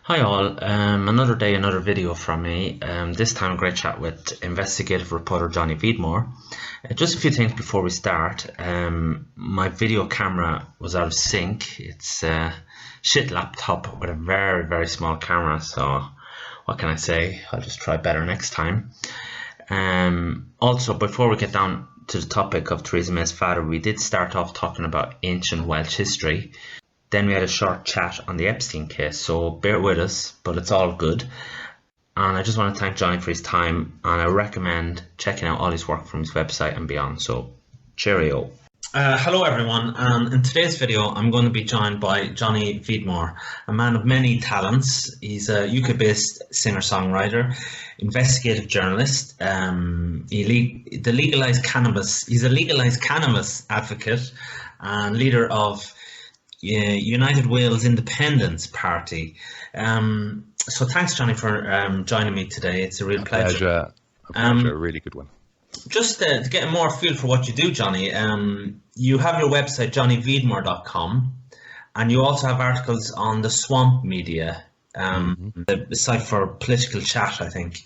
Hi all, another day, another video from me. This time a great chat with investigative reporter Johnny Vedmore. Just a few things before we start. My video camera was out of sync. It's a shit laptop with a very, very small camera, so what can I say? I'll just try better next time. Also, before we get down to the topic of Theresa May's father, we did start off talking about ancient Welsh history. Then we had a short chat on the Epstein case, so bear with us, but it's all good. And I just want to thank Johnny for his time, and I recommend checking out all his work from his website and beyond. So, cheerio. Hello everyone, and in today's video I'm going to be joined by Johnny Vedmore, a man of many talents. He's a UK-based singer-songwriter, investigative journalist. He's a legalized cannabis advocate and leader of United Wales Independence Party. So thanks, Johnny, for joining me today. It's a real pleasure. A pleasure, a really good one. Just to get more feel for what you do, Johnny, you have your website, johnnyvedmore.com, and you also have articles on the Swamp Media, the site for political chat, I think.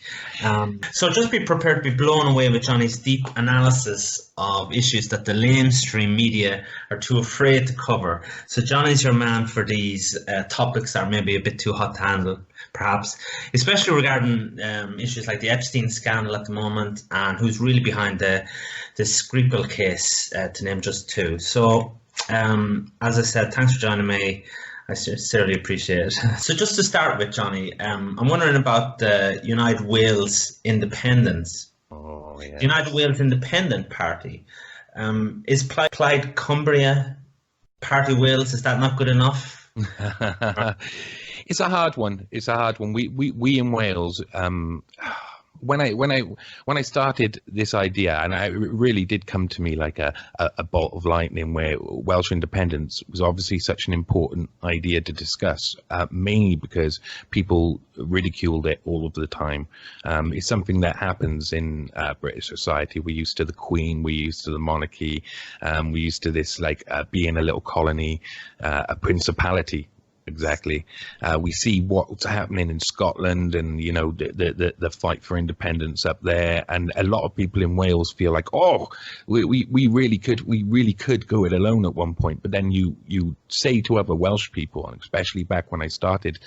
So just be prepared to be blown away with Johnny's deep analysis of issues that the mainstream media are too afraid to cover. So Johnny's your man for these topics that are maybe a bit too hot to handle, perhaps, especially regarding issues like the Epstein scandal at the moment and who's really behind the Skripal case, to name just two. So, as I said, thanks for joining me. I sincerely appreciate it. So just to start with, Johnny, I'm wondering about the United Wales Independence. Oh, yeah. The United Wales Independent Party. Is Plaid Cumbria Party Wales, is that not good enough? It's a hard one. We in Wales, when I started this idea, and it really did come to me like a bolt of lightning, where Welsh independence was obviously such an important idea to discuss, mainly because people ridiculed it all of the time. It's something that happens in British society. We're used to the Queen, we're used to the monarchy, we're used to this being a little colony, a principality. Exactly. We see what's happening in Scotland, and the fight for independence up there, and a lot of people in Wales feel like, oh, we really could go it alone at one point. But then you say to other Welsh people, and especially back when I started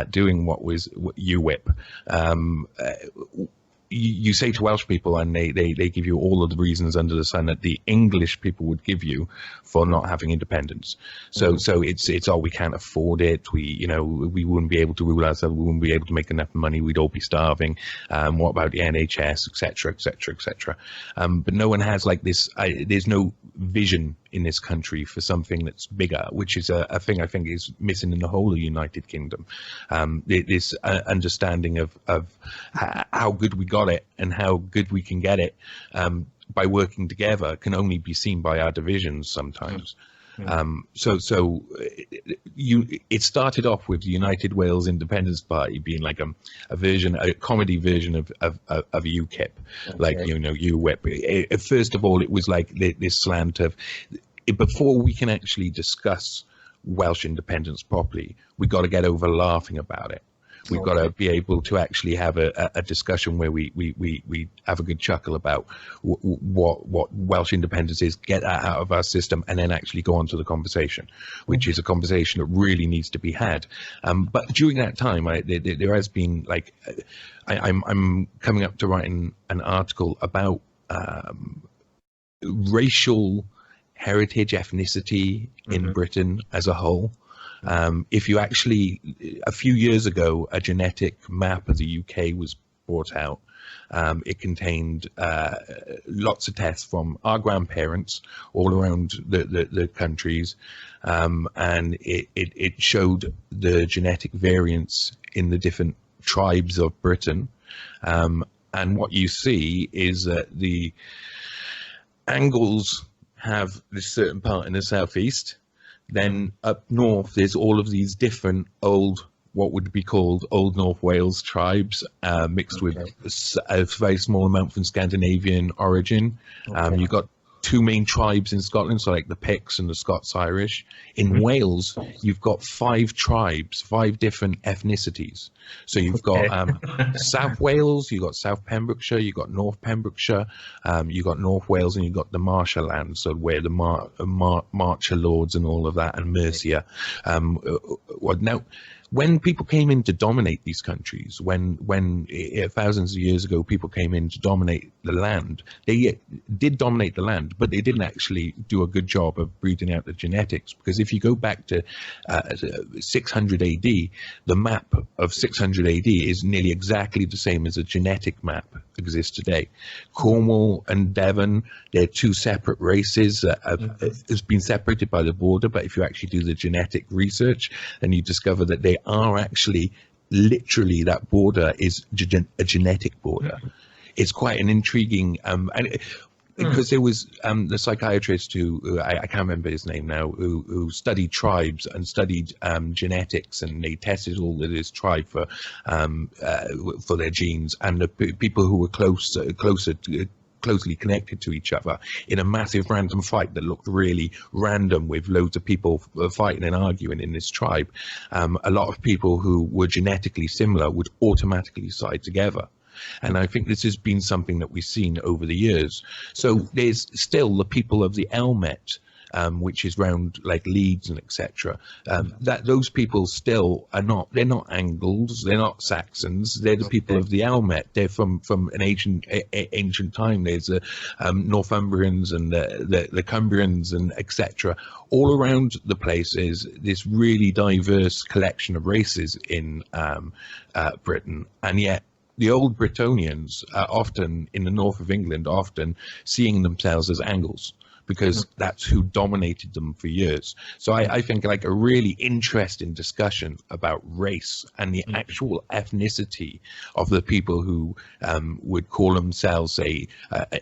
doing what was UWhip, you say to Welsh people, and they give you all of the reasons under the sun that the English people would give you for not having independence. So it's we can't afford it. We wouldn't be able to rule ourselves. We wouldn't be able to make enough money. We'd all be starving. What about the NHS, etc., etc., etc. But no one has this. There's no vision in this country for something that's bigger, which is a thing I think is missing in the whole of the United Kingdom. This understanding of how good we got it and how good we can get it by working together can only be seen by our divisions sometimes. It started off with the United Wales Independence Party being like a comedy version of UKIP, okay. UWhip. First of all, it was like this slant of, before we can actually discuss Welsh independence properly, we got to get over laughing about it. We've got to be able to actually have a discussion where we have a good chuckle about what Welsh independence is, get that out of our system, and then actually go on to the conversation, which is a conversation that really needs to be had. But during that time, there has been I'm coming up to writing an article about racial heritage, ethnicity in Britain as a whole. If you actually, a few years ago, a genetic map of the UK was brought out. It contained lots of tests from our grandparents all around the countries, and it showed the genetic variance in the different tribes of Britain. And what you see is that the Angles have this certain part in the southeast. Then up north, there's all of these different what would be called Old North Wales tribes, mixed with a very small amount from Scandinavian origin. You've got two main tribes in Scotland, so like the Picts and the Scots-Irish. In Wales, you've got 5 tribes, 5 different ethnicities. So you've got South Wales, you've got South Pembrokeshire, you've got North Pembrokeshire, you've got North Wales, and you've got the Marcher land, so where the Marcher lords and all of that, and Mercia. Now, when people came in to dominate these countries, when thousands of years ago people came in to dominate the land, they did dominate the land, but they didn't actually do a good job of breeding out the genetics. Because if you go back to 600 AD, the map of 600 AD is nearly exactly the same as a genetic map exists today. Cornwall and Devon, they're 2 separate races that has been separated by the border, but if you actually do the genetic research, then you discover that they are actually, literally, that border is a genetic border. It's quite an intriguing, because there was the psychiatrist who I can't remember his name now, who studied tribes and studied genetics, and they tested all of this tribe for their genes, and the people who were closely connected to each other in a massive random fight that looked really random, with loads of people fighting and arguing in this tribe. A lot of people who were genetically similar would automatically side together. And I think this has been something that we've seen over the years. So there's still the people of the Elmet, which is round like Leeds and etc. That those people still are not. They're not Angles. They're not Saxons. They're the people of the Elmet. They're from an ancient time. There's the Northumbrians and the Cumbrians and etc. All around the place is this really diverse collection of races in Britain, and yet the old Britonians are often, in the north of England, often seeing themselves as Angles, because that's who dominated them for years. So I think like a really interesting discussion about race and the actual ethnicity of the people who would call themselves, say,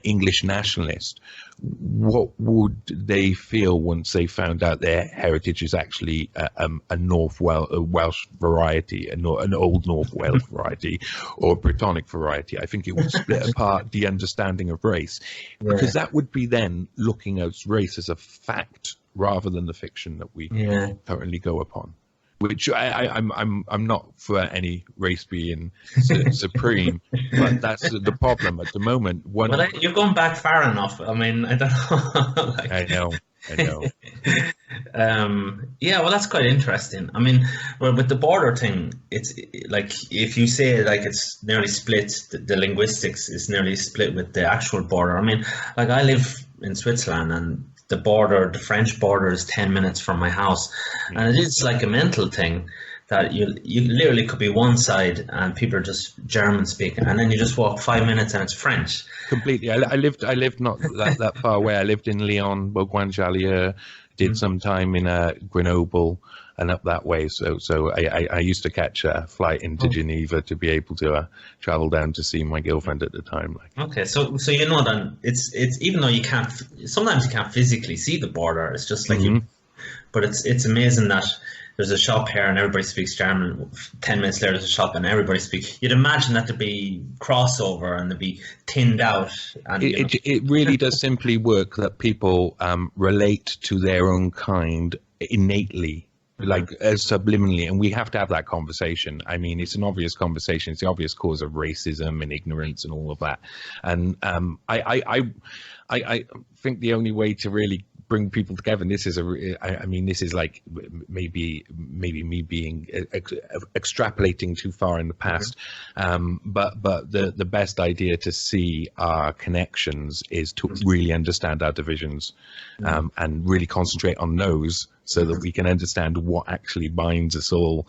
English nationalist. What would they feel once they found out their heritage is actually a Welsh variety, an Old North Wales variety, or a Brittonic variety? I think it would split apart the understanding of race, because that would be then looking at race as a fact rather than the fiction that we currently go upon. Which I'm not for any race being supreme, but that's the problem at the moment. You're going back far enough. I mean, I don't know. I know. Yeah, well, that's quite interesting. I mean, well, with the border thing, it's like if you say like it's nearly split, the linguistics is nearly split with the actual border. I mean, like I live in Switzerland, and the French border is 10 minutes from my house, and it is like a mental thing that you literally could be one side and people are just German speaking, and then you just walk 5 minutes and it's French. Completely. I lived not that far away. I lived in Lyon, Beaucoin-Jallieu, did some time in Grenoble and up that way. So I used to catch a flight into Geneva to be able to travel down to see my girlfriend at the time. Okay, so you know that it's even though sometimes you can't physically see the border, it's just like but it's amazing that there's a shop here and everybody speaks German. 10 minutes later, there's a shop and everybody speaks. You'd imagine that there'd be crossover and there'd be thinned out. And it really does simply work that people relate to their own kind innately, like subliminally, and we have to have that conversation. I mean, it's an obvious conversation. It's the obvious cause of racism and ignorance and all of that. And I think the only way to really bring people together, and this is this is like maybe me being extrapolating too far in the past, but the best idea to see our connections is to really understand our divisions, and really concentrate on those so that we can understand what actually binds us all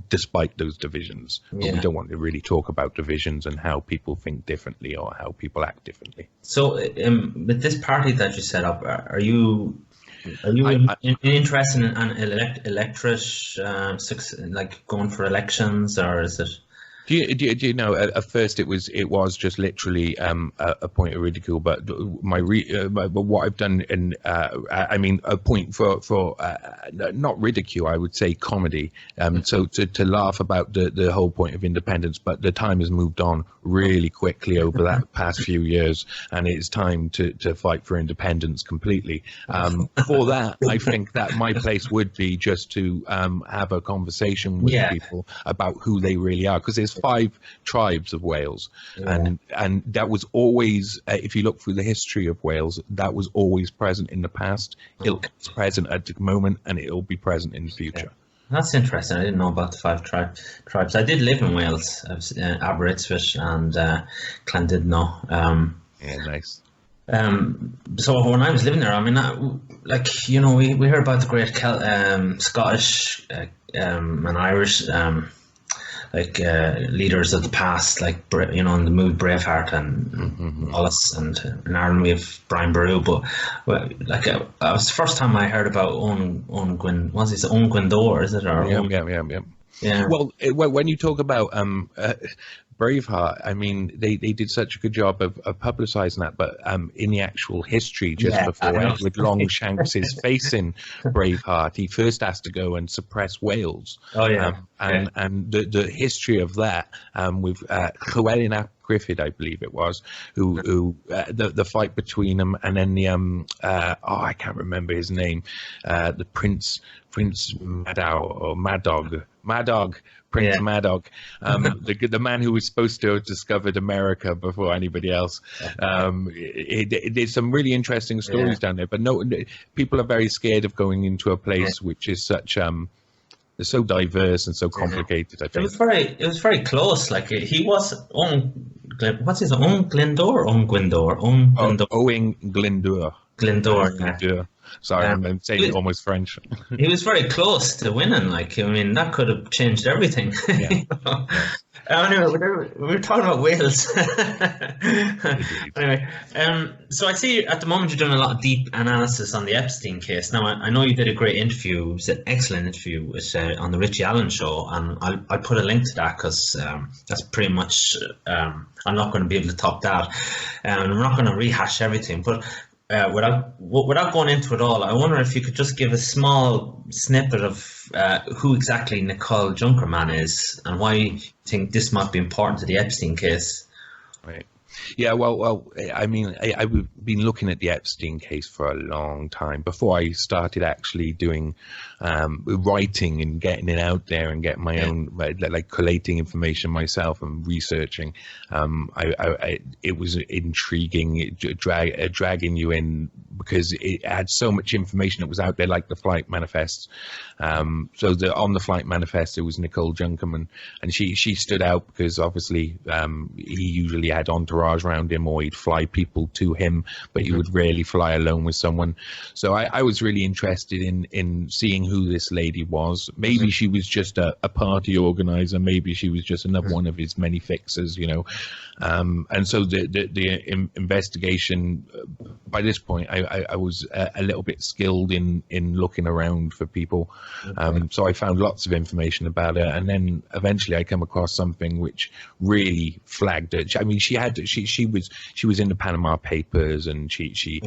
despite those divisions. But we don't want to really talk about divisions and how people think differently or how people act differently. So with this party that you set up, are you interested in electorate, like going for elections, or is it? Do you know? At first, it was just literally a point of ridicule. But but what I've done, and I mean, a point for not ridicule, I would say comedy. So to laugh about the whole point of independence. But the time has moved on really quickly over that past few years, and it's time to fight for independence completely. For that, I think that my place would be just to have a conversation with people about who they really are, because there's 5 tribes of Wales, and that was always, if you look through the history of Wales, that was always present in the past. It's present at the moment, and it'll be present in the future. That's interesting. I didn't know about the 5 tribes. I did live in Wales. I was in Aberystwyth and Llandudno. Yeah, nice. So when I was living there, I mean, we heard about the great Scottish and Irish leaders of the past, like in the movie Braveheart and Wallace, and in Ireland we have Brian Boru. But that was the first time I heard about Owen Gwyndor, is it? Or Yeah. Well, when you talk about Braveheart, I mean, they did such a good job of publicising that, but in the actual history, just before Edward Longshanks' face in Braveheart, he first has to go and suppress Wales. And the history of that with Llewellyn ap Griffith, I believe it was, who the fight between them, and then the I can't remember his name, the Prince Madog. Prince Madog, the man who was supposed to have discovered America before anybody else. There's some really interesting stories down there, but people are very scared of going into a place which is such so diverse and so complicated. I think it was very close. Like he was what's his Owen Glyndor? Owen Glyndor. Glyndor. Sorry, I'm saying it almost French. He was very close to winning. Like, I mean, that could have changed everything. Anyway, we were talking about Wales. Anyway, so I see at the moment you're doing a lot of deep analysis on the Epstein case. Now, I know you did a great interview. It was an excellent interview with, on the Richie Allen show, and I'll put a link to that, because that's pretty much, I'm not going to be able to top that. I'm not going to rehash everything, but without going into it all, I wonder if you could just give a small snippet of who exactly Nicole Junkermann is, and why you think this might be important to the Epstein case. Right. Yeah, well, I mean, I've been looking at the Epstein case for a long time before I started actually doing writing and getting it out there and getting my own, like collating information myself and researching. It was intriguing, dragging you in, because it had so much information that was out there, like the flight manifests. On the flight manifest, it was Nicole Junkermann, and she stood out because obviously he usually had entourage around him, or he'd fly people to him, but he would rarely fly alone with someone. So I was really interested in seeing who this lady was. Maybe she was just a party organizer, maybe she was just another one of his many fixers, and so the investigation, by this point I was a little bit skilled in looking around for people. So I found lots of information about her, and then eventually I came across something which really flagged her. I mean, she was in the Panama Papers, and she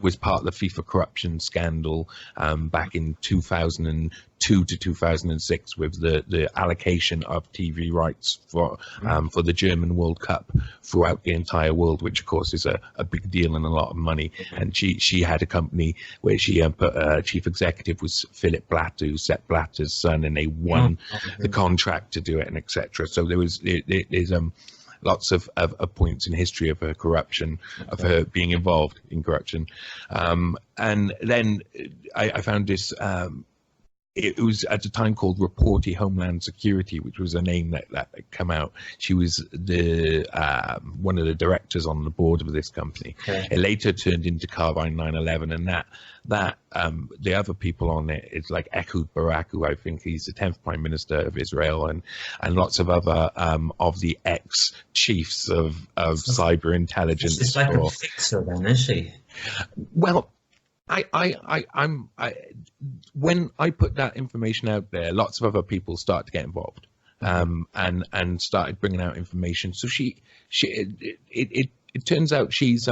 was part of the FIFA corruption scandal back in 2002 to 2006 with the allocation of TV rights for the German World Cup throughout the entire world, which of course is a big deal and a lot of money. And she had a company where she put chief executive was Philip Blatter, who's Sepp Blatter's son, and they won the contract to do it, and etc. So there's lots of points in history of her corruption, of her being involved in corruption. And then I found this, it was at the time called Reporty Homeland Security, which was a name that came out. She was the one of the directors on the board of this company. It later turned into Carbine 9/11, and that the other people on it is like Ehud Barak, who I think he's the 10th Prime Minister of Israel, and lots of other of the ex-chiefs of cyber intelligence. It's like a fixer then, is she? Well, when I put that information out there, lots of other people start to get involved. and started bringing out information. So it turns out she's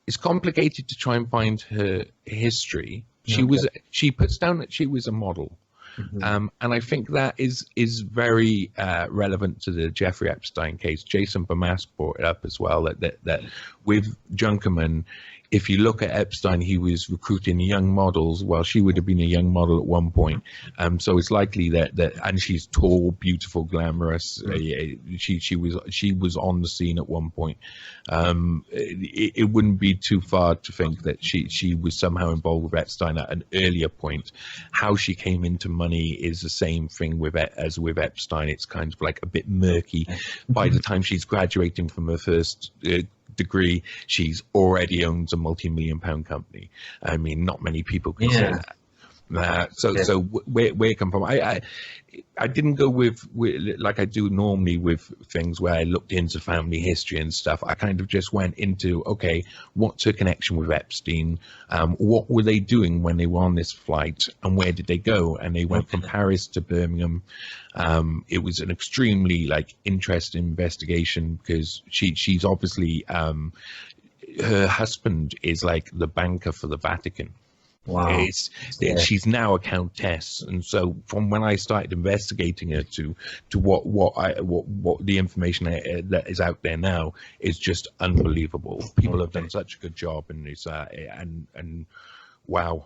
it's complicated to try and find her history. She puts down that she was a model. And I think that is very relevant to the Jeffrey Epstein case. Jason Bamas brought it up as well, that with Junkermann, if you look at Epstein, he was recruiting young models. Well, she would have been a young model at one point. So it's likely that and she's tall, beautiful, glamorous. She was on the scene at one point. It wouldn't be too far to think that she was somehow involved with Epstein at an earlier point. How she came into money is the same thing as with Epstein. It's kind of like a bit murky. By the time she's graduating from her first degree, she's already owns a multi-million-pound company. I mean, not many people can say that. So where it come from? I didn't go with like I do normally with things where I looked into family history and stuff. I kind of just went into, okay, what's her connection with Epstein? What were they doing when they were on this flight, and where did they go? And they went from Paris to Birmingham. It was an extremely interesting investigation because she's obviously her husband is like the banker for the Vatican. Wow. She's now a countess, and so from when I started investigating her to what the information that is out there now is just unbelievable. People have done such a good job, and it's and wow,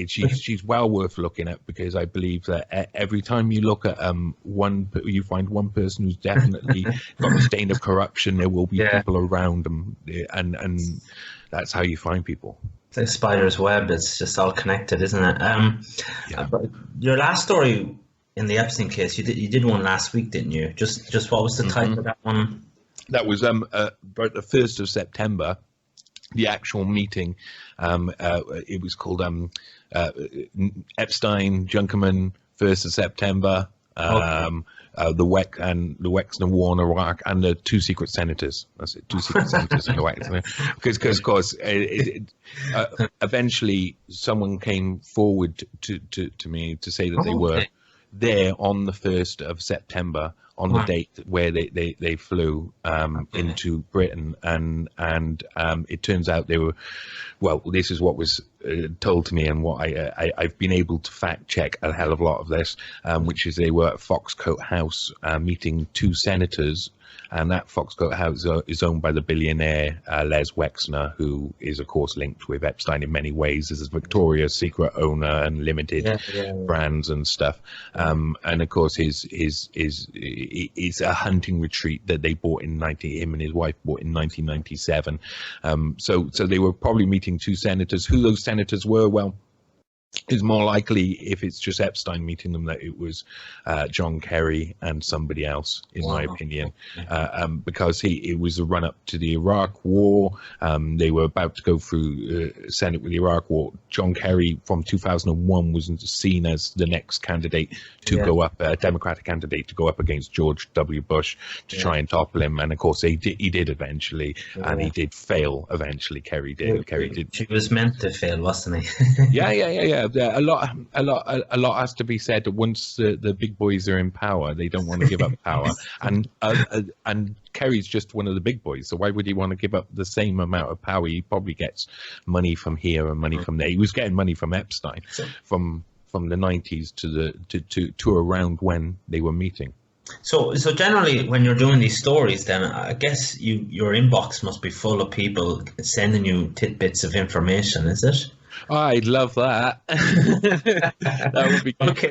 she's well worth looking at, because I believe that every time you look at you find one person who's definitely got a stain of corruption, there will be people around them, and that's how you find people. It's like spider's web. It's just all connected, isn't it? But your last story in the Epstein case, you did one last week, didn't you? Just what was the title of that one? That was about the 1st of September. The actual meeting, it was called Epstein, Junkermann, 1st of September. The Wexner war in Iraq, and the 2 secret senators. That's it, 2 secret senators in the Wexner. Because of course, eventually someone came forward to me to say that they were there on the 1st of September, on the date where they flew into Britain, and it turns out they were, well, this is what was told to me, and what I've been able to fact check a hell of a lot of this, which is they were at Foxcote House meeting 2 senators, and that Foxcote House is owned by the billionaire Les Wexner, who is of course linked with Epstein in many ways as a Victoria's Secret owner and limited brands and stuff. And of course his a hunting retreat that they bought him and his wife bought in 1997. So they were probably meeting 2 senators. Who those senators were, well, is more likely, if it's just Epstein meeting them, that it was John Kerry and somebody else, in my opinion, because it was a run-up to the Iraq War. They were about to go through Senate with the Iraq War. John Kerry from 2001 was seen as the next candidate to go up, a Democratic candidate to go up against George W. Bush to try and topple him. And of course, he did eventually, and he did fail eventually. Kerry did. He was meant to fail, wasn't he? Yeah. A lot has to be said. Once the big boys are in power, they don't want to give up power, and Kerry's just one of the big boys. So why would he want to give up the same amount of power? He probably gets money from here and money from there. He was getting money from Epstein from the 90s to around when they were meeting. So generally, when you're doing these stories, then I guess your inbox must be full of people sending you tidbits of information, is it? I'd love that. That would be good. Okay.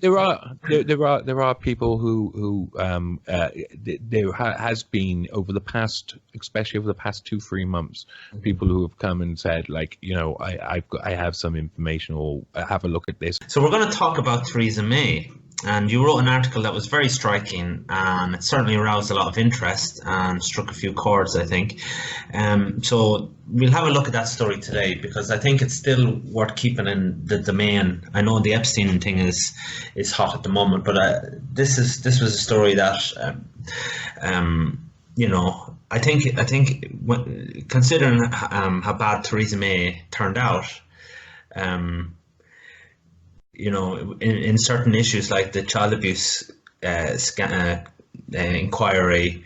There are people who there has been over the past, especially over the past 2-3 months, people who have come and said, like, I have some information, or have a look at this. So we're going to talk about Theresa May. And you wrote an article that was very striking, and it certainly aroused a lot of interest and struck a few chords, I think. So we'll have a look at that story today, because I think it's still worth keeping in the domain. I know the Epstein thing is hot at the moment, but this was a story that I think considering how bad Theresa May turned out, in certain issues like the child abuse inquiry,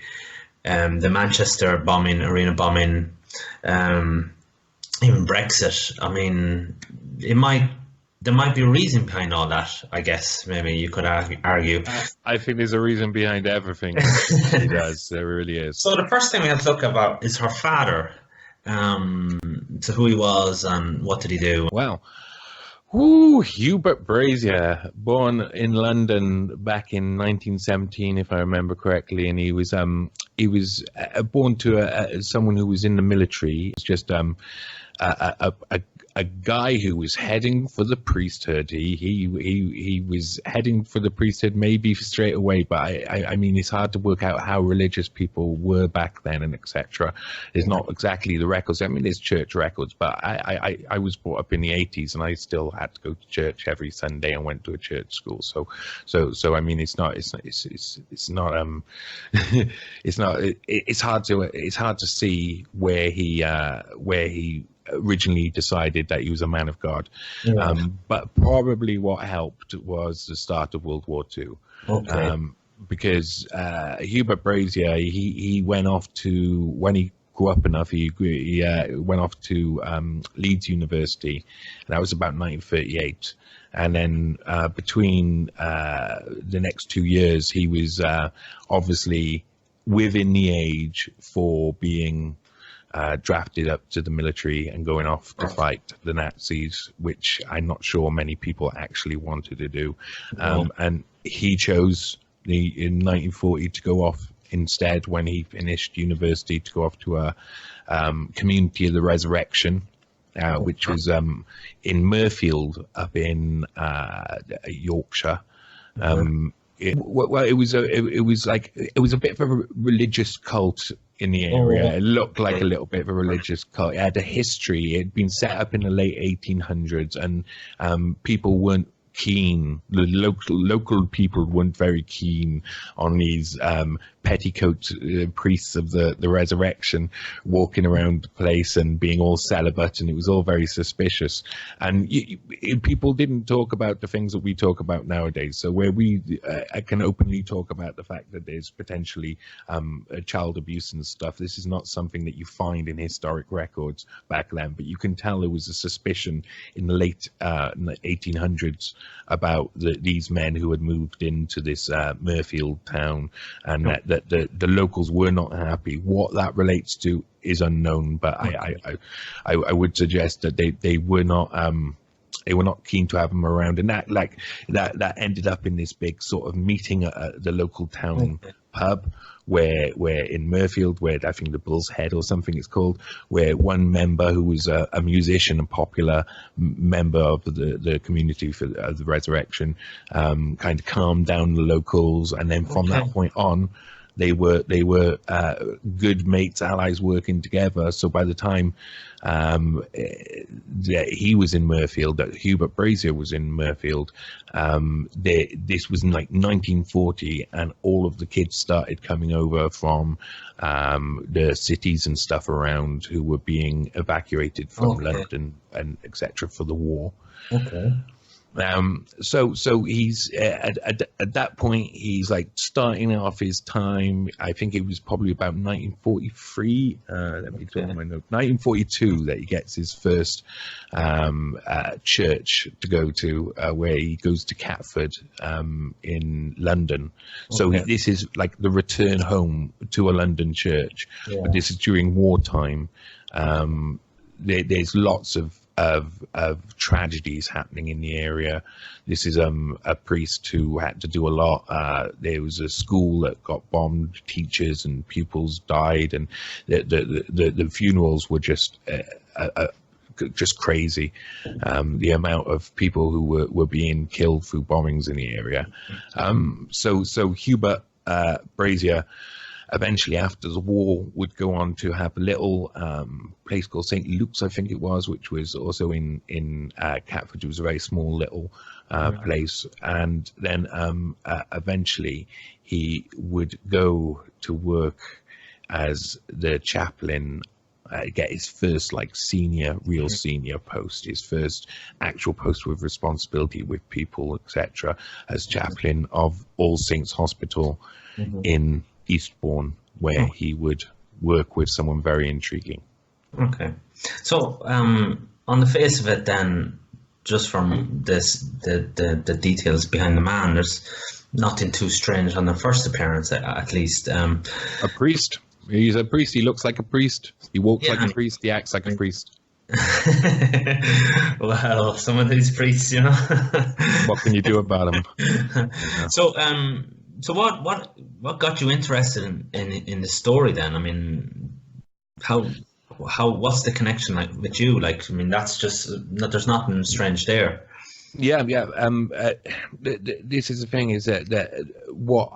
the Manchester bombing, arena bombing, um, even Brexit. I mean, there might be a reason behind all that. I guess maybe you could argue. I think there's a reason behind everything he does. There really is. So the first thing we have to look about is her father. So who he was and what did he do? Well, Hubert Brazier, born in London back in 1917, if I remember correctly, and he was born to someone who was in the military. It's just a guy who was heading for the priesthood. He was heading for the priesthood maybe straight away, but I mean it's hard to work out how religious people were back then and etc. There's not exactly the records. I mean there's church records, but I was brought up in the 80s and I still had to go to church every Sunday and went to a church school. So I mean it's not it's hard to see where he originally decided that he was a man of God. Yeah. But probably what helped was the start of World War II. Okay. Because Hubert Brazier, he went off to, when he grew up enough, he went off to Leeds University, and that was about 1938. And then between the next 2 years, he was obviously within the age for being drafted up to the military and going off to fight the Nazis, which I'm not sure many people actually wanted to do. And he chose in 1940 to go off instead, when he finished university, to go off to a Community of the Resurrection, which was in Mirfield up in Yorkshire. It was a bit of a religious cult in the area. It looked like a little bit of a religious cult. It had a history. It had been set up in the late 1800s, and people weren't keen. The local people weren't very keen on these petticoat priests of the resurrection walking around the place and being all celibate, and it was all very suspicious. And people didn't talk about the things that we talk about nowadays. So where we can openly talk about the fact that there's potentially child abuse and stuff, this is not something that you find in historic records back then, but you can tell there was a suspicion in the late 1800s about these men who had moved into this Mirfield town, and that the locals were not happy. What that relates to is unknown, but I would suggest that they were not keen to have them around, and that ended up in this big sort of meeting at the local town pub, where in Mirfield, where I think the Bull's Head or something it's called, where one member who was a musician and popular member of the community for the resurrection kind of calmed down the locals, and then from that point on, they were good mates, allies working together. So by the time he was in Mirfield, that Hubert Brazier was in Mirfield, this was in like 1940, and all of the kids started coming over from the cities and stuff around who were being evacuated from London and etc. for the war. So he's at that point, he's like starting off his time. I think it was probably about 1943. Let me talk my note. 1942 that he gets his first church to go to, where he goes to Catford in London. So this is like the return home to a London church, but this is during wartime. There's lots of tragedies happening in the area. This is a priest who had to do a lot. There was a school that got bombed, teachers and pupils died, and the funerals were just crazy. The amount of people who were being killed through bombings in the area. So Hubert Brazier, eventually after the war, would go on to have a little place called St. Luke's, I think it was, which was also in Catford. It was a very small little place. And then eventually he would go to work as the chaplain get his first like real senior post, his first actual post with responsibility with people, etc., as chaplain of All Saints Hospital in Eastbourne, where he would work with someone very intriguing. Okay, so on the face of it, then, just from the details behind the man, there's nothing too strange on the first appearance, at least. A priest. He's a priest. He looks like a priest. He walks like a priest. He acts like a priest. Well, some of these priests, you know. What can you do about them? So, so what got you interested in the story then? I mean, what's the connection like with you? Like, I mean, that's just there's nothing strange there. Yeah. This is the thing, is that what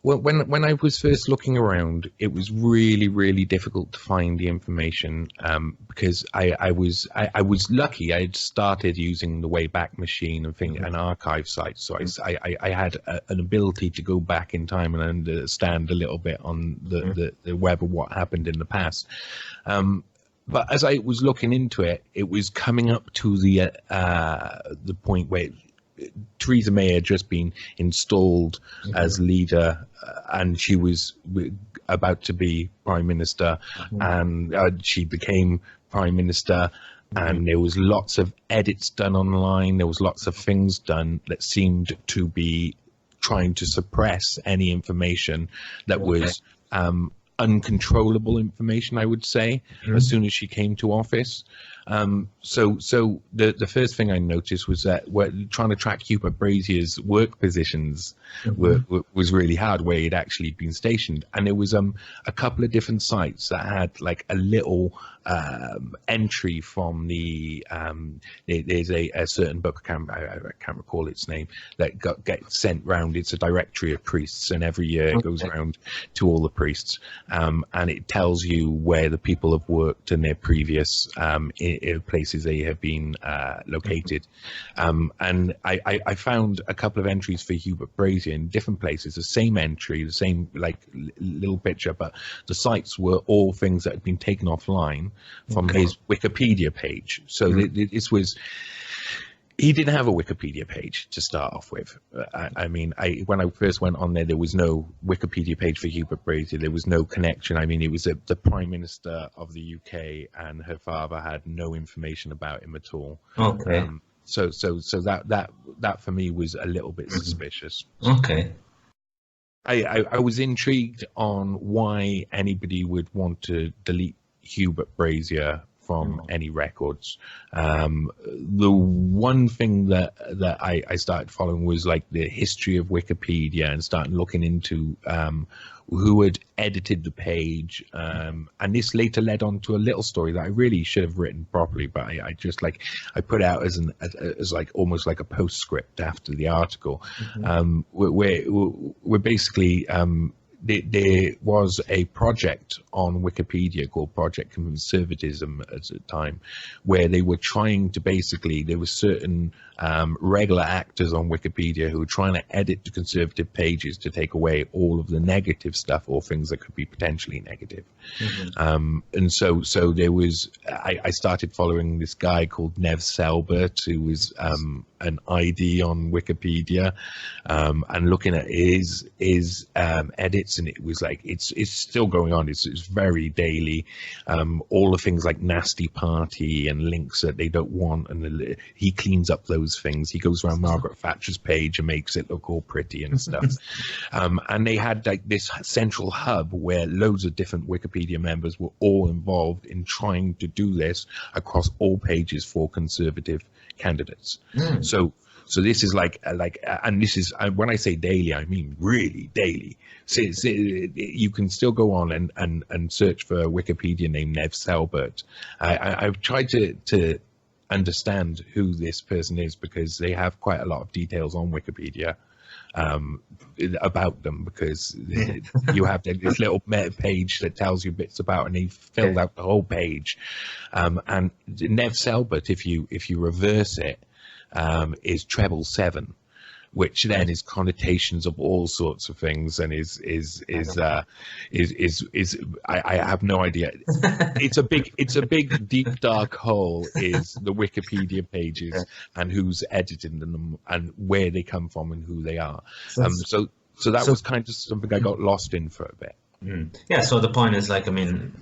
when I was first looking around, it was really, really difficult to find the information, because I was lucky. I had started using the Wayback Machine and archive sites, so I had an ability to go back in time and understand a little bit on the web of what happened in the past. But as I was looking into it, it was coming up to the point where Theresa May had just been installed as leader, and she was about to be prime minister, and she became prime minister, and there was lots of edits done online. There was lots of things done that seemed to be trying to suppress any information that was uncontrollable information, I would say, as soon as she came to office. So the first thing I noticed was that trying to track Hubert Brazier's work positions was really hard, where he'd actually been stationed. And there was a couple of different sites that had like a little entry from the there's a certain book, I can't recall its name, that gets sent round. It's a directory of priests, and every year it goes around to all the priests, and it tells you where the people have worked and their previous places they have been located. And I found a couple of entries for Hubert Brazier in different places, the same entry, the same like little picture, but the sites were all things that had been taken offline from his Wikipedia page. So this was, he didn't have a Wikipedia page to start off with. I mean, when I first went on there, there was no Wikipedia page for Hubert Brazier. There was no connection. I mean, it was the Prime Minister of the UK, and her father had no information about him at all. Okay. So that for me was a little bit suspicious. Okay. I was intrigued on why anybody would want to delete Hubert Brazier from any records. The one thing that I started following was like the history of Wikipedia, and started looking into who had edited the page, and this later led on to a little story that I really should have written properly, but I just like I put out as like almost like a postscript after the article, where basically there was a project on Wikipedia called Project Conservatism at the time, where they were trying to basically, there were certain regular actors on Wikipedia who were trying to edit the conservative pages to take away all of the negative stuff, or things that could be potentially negative. And so there was, I started following this guy called Nev Selbert, who was an ID on Wikipedia, and looking at his edits, and it was like it's still going on. It's very daily. All the things like nasty party and links that they don't want, and he cleans up those things. He goes around Margaret Thatcher's page and makes it look all pretty and stuff. And they had like this central hub where loads of different Wikipedia members were all involved in trying to do this across all pages for conservative candidates. So this is like, and this is, when I say daily, I mean really daily. So you can still go on and search for a Wikipedia named Nev Selbert. I've tried to understand who this person is, because they have quite a lot of details on Wikipedia about them, because you have this little meta page that tells you bits about, and he filled out the whole page. And Nev Selbert, if you reverse it, is treble 7, which then is connotations of all sorts of things, and I have no idea. It's a big deep dark hole is the Wikipedia pages and who's editing them and where they come from and who they are. So that was kind of something I got lost in for a bit. Yeah, so the point is, like, I mean,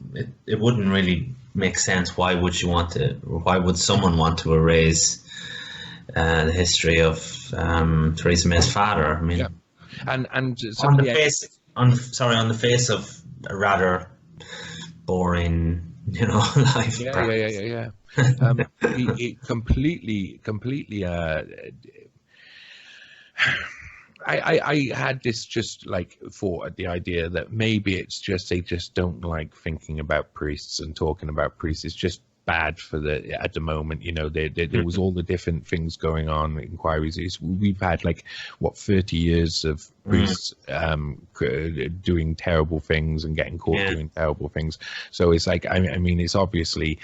it wouldn't really make sense. Why would someone want to erase the history of Theresa May's father? I mean, and on the face of a rather boring, life. Yeah. He completely. I had this just like thought at the idea that maybe it's just they just don't like thinking about priests and talking about priests. It's just bad for at the moment. There was all the different things going on, inquiries. We've had 30 years of priests doing terrible things and getting caught doing terrible things. So it's like, I mean, it's obviously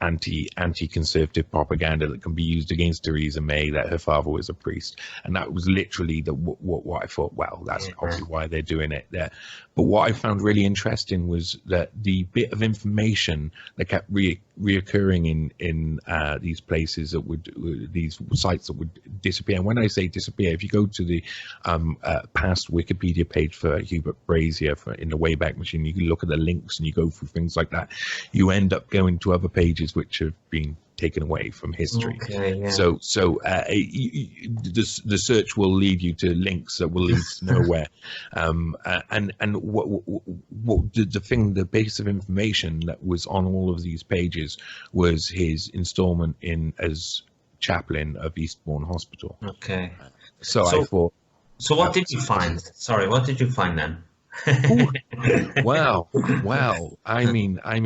anti-conservative propaganda that can be used against Theresa May that her father was a priest, and that was literally what I thought. Well, that's probably why they're doing it there. But what I found really interesting was that the bit of information that kept reoccurring in these places these sites that would disappear. And when I say disappear, if you go to the past Wikipedia page for Hubert Brazier in the Wayback Machine, you can look at the links and you go through things like that. You end up going to other pages which have been taken away from history. So the search will lead you to links that will lead to nowhere. And the base of information that was on all of these pages was his installment in as chaplain of Eastbourne Hospital. Okay. So I thought. So what did you find? Sorry, what did you find then? Wow. I mean, I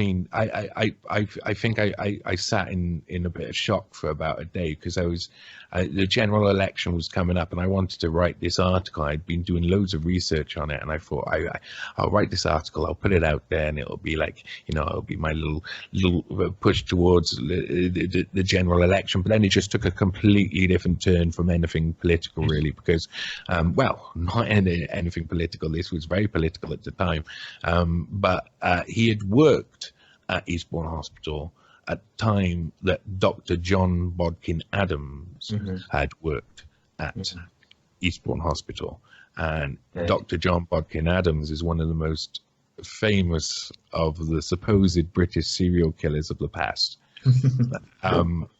think I sat in a bit of shock for about a day, because the general election was coming up and I wanted to write this article. I'd been doing loads of research on it, and I thought I'll write this article, I'll put it out there, and it'll be like, it'll be my little push towards the general election. But then it just took a completely different turn from anything political, really, because not anything political. This was very political at the time, but he had worked at Eastbourne Hospital at the time that Dr. John Bodkin Adams had worked at Eastbourne Hospital. And Dr. John Bodkin Adams is one of the most famous of the supposed British serial killers of the past.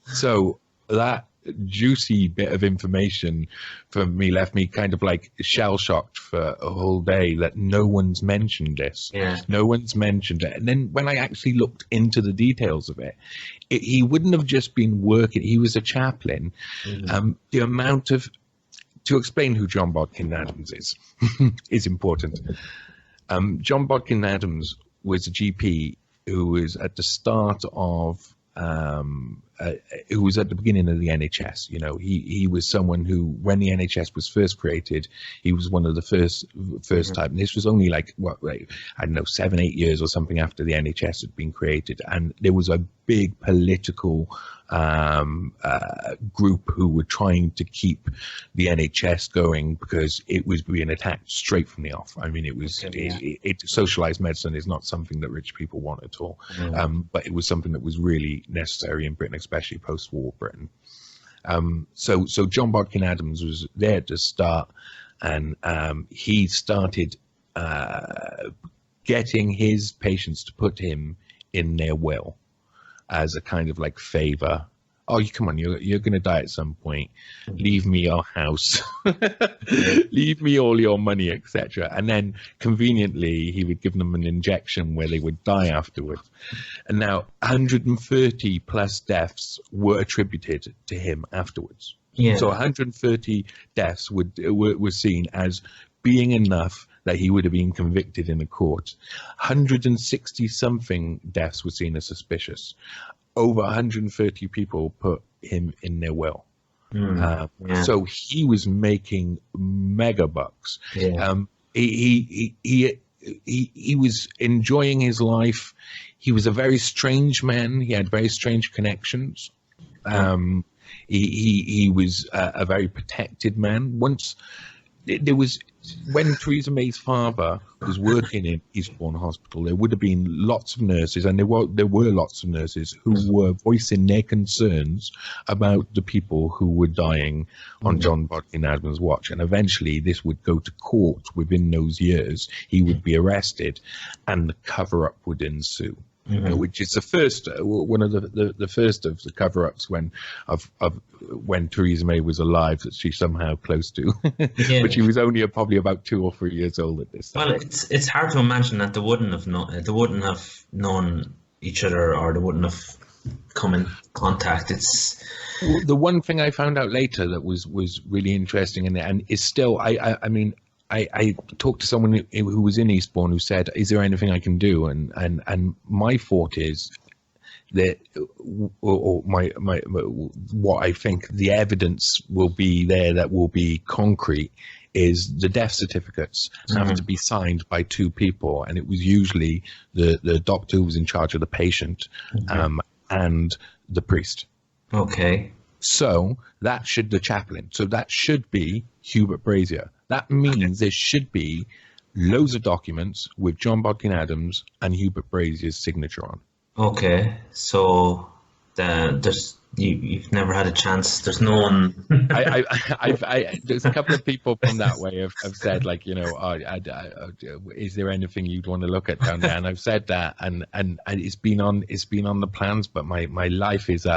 So that juicy bit of information for me left me kind of like shell-shocked for a whole day, that no one's mentioned this. No one's mentioned it. And then when I actually looked into the details of it, he wouldn't have just been working, he was a chaplain. The amount of, to explain who John Bodkin Adams is important. John Bodkin Adams was a GP who was at the start of who was at the beginning of the NHS. He was someone who, when the NHS was first created, he was one of the first type. And this was only I don't know, 7-8 years or something after the NHS had been created. And there was a big political group who were trying to keep the NHS going, because it was being attacked straight from the off. I mean, socialized medicine is not something that rich people want at all. But it was something that was really necessary in Britain, especially post-war Britain. So John Bodkin Adams was there to start, and he started getting his patients to put him in their will as a kind of favor. Oh, come on, you're going to die at some point. Leave me your house. Leave me all your money, etc. And then conveniently, he would give them an injection where they would die afterwards. And now 130 plus deaths were attributed to him afterwards. So 130 deaths were seen as being enough that he would have been convicted in a court. 160 something deaths were seen as suspicious. Over 130 people put him in their will. So he was making mega bucks. He was enjoying his life. He was a very strange man. He had very strange connections. He was a very protected man. Once there was, when Theresa May's father was working in Eastbourne Hospital, there would have been lots of nurses, and there were lots of nurses who were voicing their concerns about the people who were dying on John Bodkin Adams' watch. And eventually this would go to court within those years. He would be arrested and the cover-up would ensue. Which is the first, one of the first of the cover-ups when Theresa May was alive that she's somehow close to, but she was only probably about 2 or 3 years old at this time. Well, it's hard to imagine that they wouldn't have known each other, or they wouldn't have come in contact. It's the one thing I found out later that was really interesting, and is still, I mean. I talked to someone who was in Eastbourne who said, "Is there anything I can do?" And my thought is that, or what I think the evidence will be there that will be concrete is the death certificates have to be signed by 2 people, and it was usually the doctor who was in charge of the patient, and the priest. Okay. So that should the chaplain. So that should be Hubert Brazier. That means there should be loads of documents with John Bodkin Adams and Hubert Brazier's signature on. Okay, so you've never had a chance. There's no one. There's a couple of people from that way have said, like, you know, is there anything you'd want to look at down there? And I've said that, and it's been on the plans, but my life is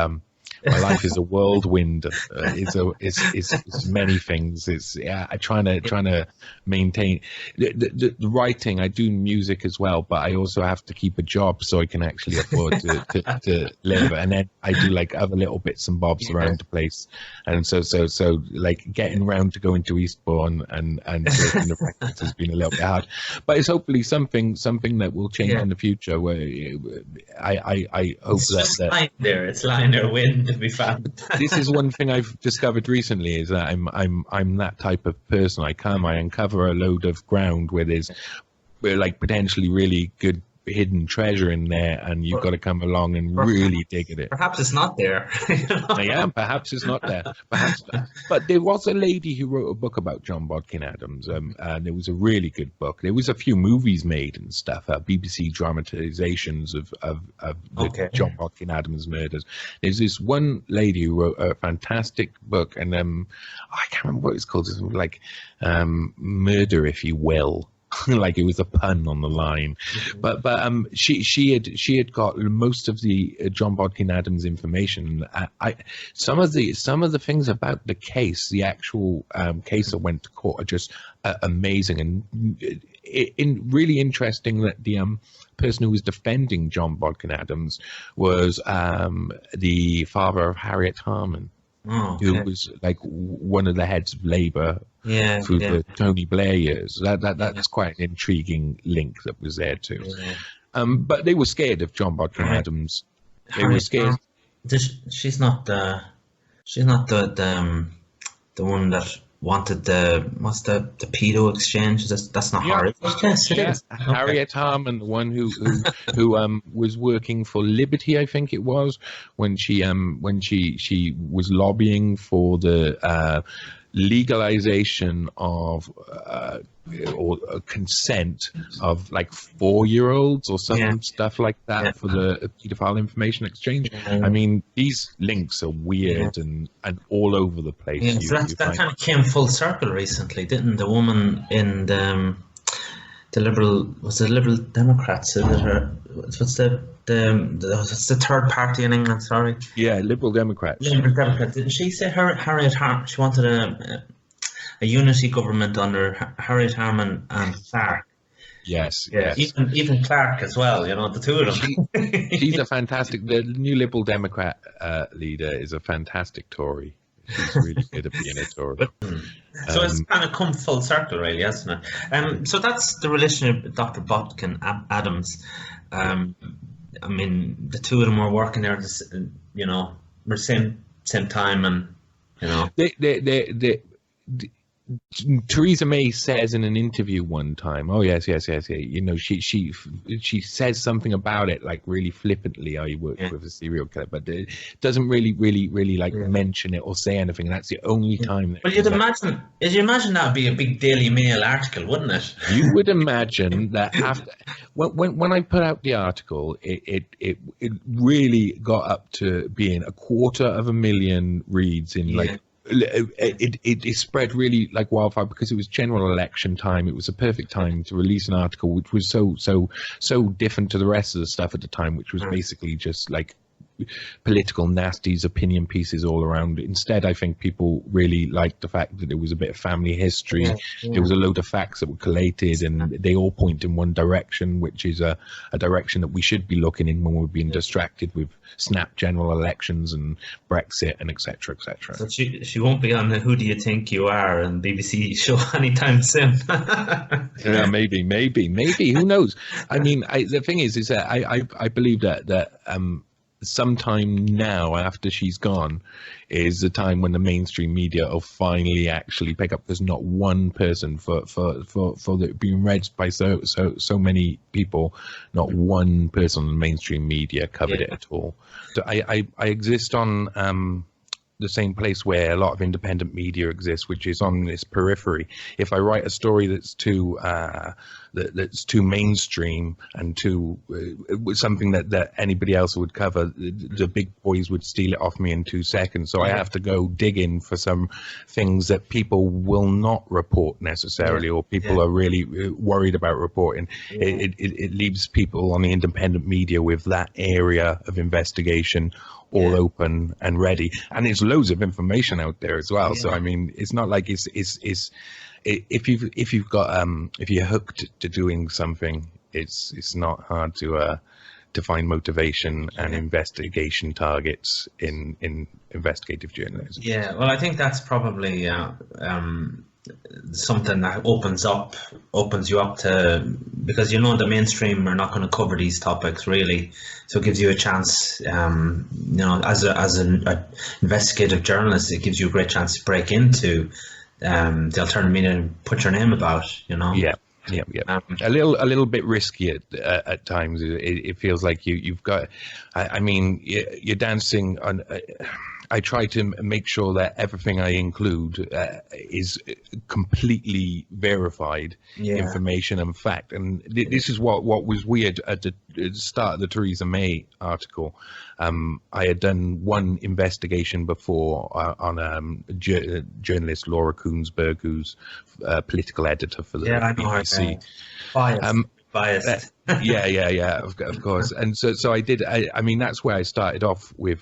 my life is a whirlwind. It's many things. It's trying to maintain the writing. I do music as well, but I also have to keep a job so I can actually afford to live. And then I do like other little bits and bobs around the place. And so like getting around to going to Eastbourne and working the records has been a little bit hard. But it's hopefully something that will change in the future. Where I hope it's lying there, waiting to be found. This is one thing I've discovered recently, is that I'm that type of person. I uncover a load of ground where there's like potentially really good hidden treasure in there, and you've got to come along and really dig at it. Perhaps it's not there. Perhaps it's not there. But there was a lady who wrote a book about John Bodkin Adams, and it was a really good book. There was a few movies made and stuff, BBC dramatizations of the John Bodkin Adams murders. There's this one lady who wrote a fantastic book, and I can't remember what it's called. It's like Murder, If You Will. Like it was a pun on the line, but she had got most of the John Bodkin Adams information. Some of the things about the case, the actual case that went to court, are just amazing, and really interesting. That the person who was defending John Bodkin Adams was the father of Harriet Harman. Who was like one of the heads of Labour through the Tony Blair years. That's quite an intriguing link that was there too. But they were scared of John Bodkin Adams. They were scared. She's not the one that wanted the pedo exchange. That's not Harriet. Yes, it is. Harriet Harman, the one who was working for Liberty, I think it was, when she was lobbying for the legalization of or consent of like 4-year-olds or some stuff like that for the pedophile information exchange. I mean, these links are weird and all over the place. Yeah, so that kind of came full circle recently, didn't the woman in the Liberal Democrats? What's the third party in England? Sorry. Yeah, Liberal Democrats. Liberal Democrats. Didn't she say Harriet Harman? She wanted a unity government under Harriet Harman and Clark. Yes. Even Clark as well. You know, the two of them. She's a fantastic. The new Liberal Democrat leader is a fantastic Tory. She's really good at being a Tory. So it's kind of come full circle, really, hasn't it? So that's the relationship with Dr. Bodkin Adams. I mean, the two of them were working there, you know, same time, and you know, Theresa May says in an interview one time, "Oh yes, yes, yes, yeah." You know, she says something about it like really flippantly. I worked with a serial killer, but it doesn't really like mention it or say anything. And that's the only time. Well, you'd imagine that would be a big Daily Mail article, wouldn't it? You would imagine that after when I put out the article, it really got up to being 250,000 reads in like. It spread really like wildfire because it was general election time. It was a perfect time to release an article which was so different to the rest of the stuff at the time, which was basically just like political nasties, opinion pieces all around. Instead, I think people really liked the fact that there was a bit of family history. There was a load of facts that were collated, and they all point in one direction, which is a direction that we should be looking in when we're being distracted with snap general elections and Brexit and etc. etc. So she won't be on the Who Do You Think You Are and BBC show anytime soon. Yeah, maybe. Who knows? I mean, the thing is that I believe that sometime now after she's gone is the time when the mainstream media will finally actually pick up. There's not one person for it being read by so many people, not one person on the mainstream media covered it at all. So I exist on the same place where a lot of independent media exists, which is on this periphery. If I write a story that's too mainstream and too something that anybody else would cover, the big boys would steal it off me in 2 seconds. So I have to go digging for some things that people will not report necessarily, or people are really worried about reporting. It leaves people on the independent media with that area of investigation all open and ready, and there's loads of information out there as well. So I mean, it's not like it's if you're hooked to doing something, it's not hard to find motivation and investigation targets in investigative journalism. Yeah, well, I think that's probably something that opens you up to, because the mainstream are not going to cover these topics really, so it gives you a chance, as an investigative journalist, it gives you a great chance to break into the alternative media and put your name about, Yeah. A little bit risky at times. It feels like you've got. I mean, you're dancing on. I try to make sure that everything I include is completely verified information and fact. And this is what was weird at the start of the Theresa May article. I had done one investigation before on journalist Laura Kuenssberg, who's political editor for the BBC. Biased. Yeah, of course. And so I did. I mean, that's where I started off with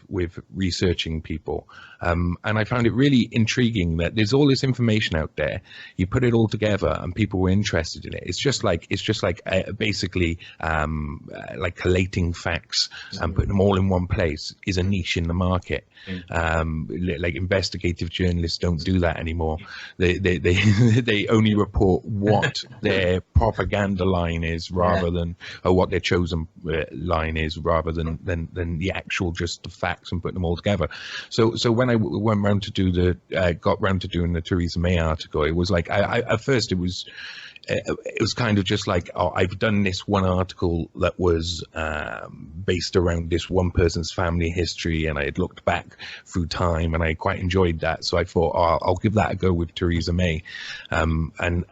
researching people, and I found it really intriguing that there's all this information out there. You put it all together, and people were interested in it. It's just like basically like collating facts and putting them all in one place is a niche in the market. Like investigative journalists don't do that anymore. They only report what their propaganda line is, rather than what their chosen line is, rather than the actual just the facts and putting them all together. So when I went round to do got round to doing the Theresa May article, it was like at first it was kind of just like, oh, I've done this one article that was based around this one person's family history, and I had looked back through time, and I quite enjoyed that. So I thought, oh, I'll give that a go with Theresa May, and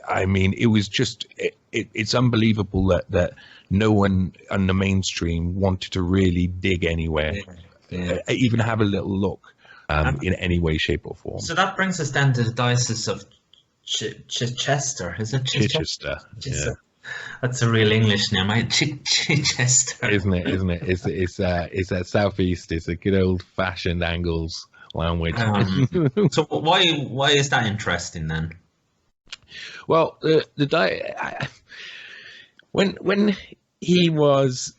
I mean, it was just it's unbelievable that no one on the mainstream wanted to really dig anywhere, even have a little look in any way, shape, or form. So that brings us down to the diocese of Chichester, is it? Chichester. Yeah. That's a real English name, right? Chichester, isn't it? It's that southeast. It's a good old fashioned Angles language. So why is that interesting then? Well, when he was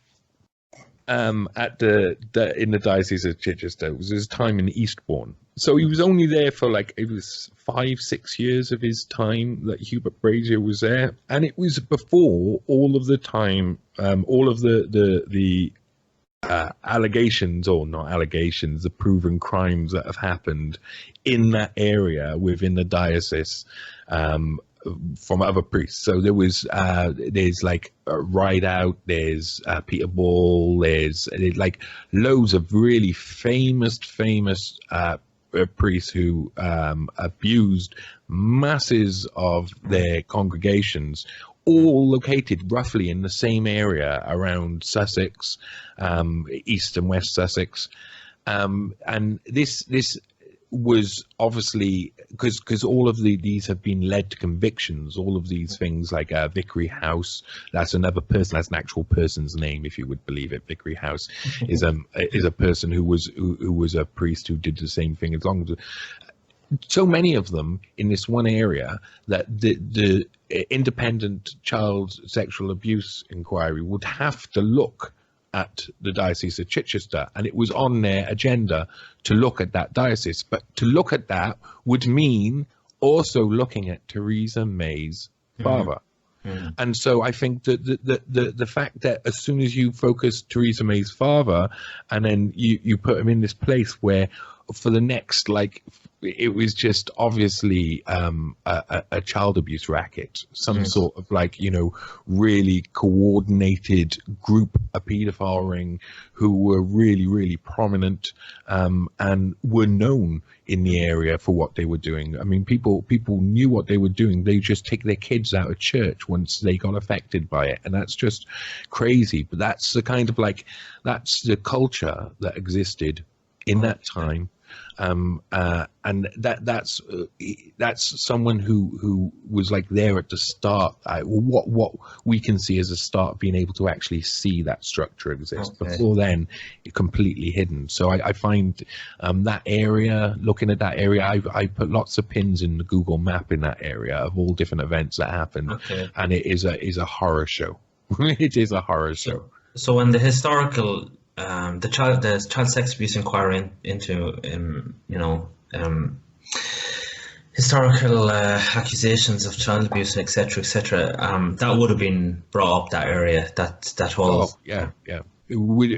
at in the diocese of Chichester, it was his time in Eastbourne. So he was only there for it was 5-6 years of his time that Hubert Brazier was there, and it was before all of the time, all of the allegations, or not allegations, the proven crimes that have happened in that area within the diocese from other priests. So there's like Rideout, there's Peter Ball, there's like loads of really famous priests who abused masses of their congregations, all located roughly in the same area around Sussex, East and West Sussex, and this was obviously because all of these have been led to convictions. All of these things, like Vickery House, that's another person, that's an actual person's name, if you would believe it. Vickery House is a person who was a priest who did the same thing. As long as so many of them in this one area that the independent child sexual abuse inquiry would have to look at the Diocese of Chichester, and it was on their agenda to look at that diocese. But to look at that would mean also looking at Theresa May's father. And so I think that the fact that as soon as you focus Theresa May's father, and then you put him in this place where for the next, like, it was just obviously a child abuse racket, some sort of, like, you know, really coordinated group, a paedophile ring, who were really, really prominent and were known in the area for what they were doing. I mean, people knew what they were doing. They just take their kids out of church once they got affected by it, and that's just crazy. But that's the kind of, like, that's the culture that existed in that time. And that's someone who was, like, there at the start. What we can see as a start, being able to actually see that structure exist. Before then, it completely hidden. So I find that area, looking at that area, I put lots of pins in the Google map in that area of all different events that happened, and it is a horror show. It is a horror show. So when the historical the child sex abuse inquiry into historical accusations of child abuse, etc., that would have been brought up, that area, that whole. Oh, yeah. It would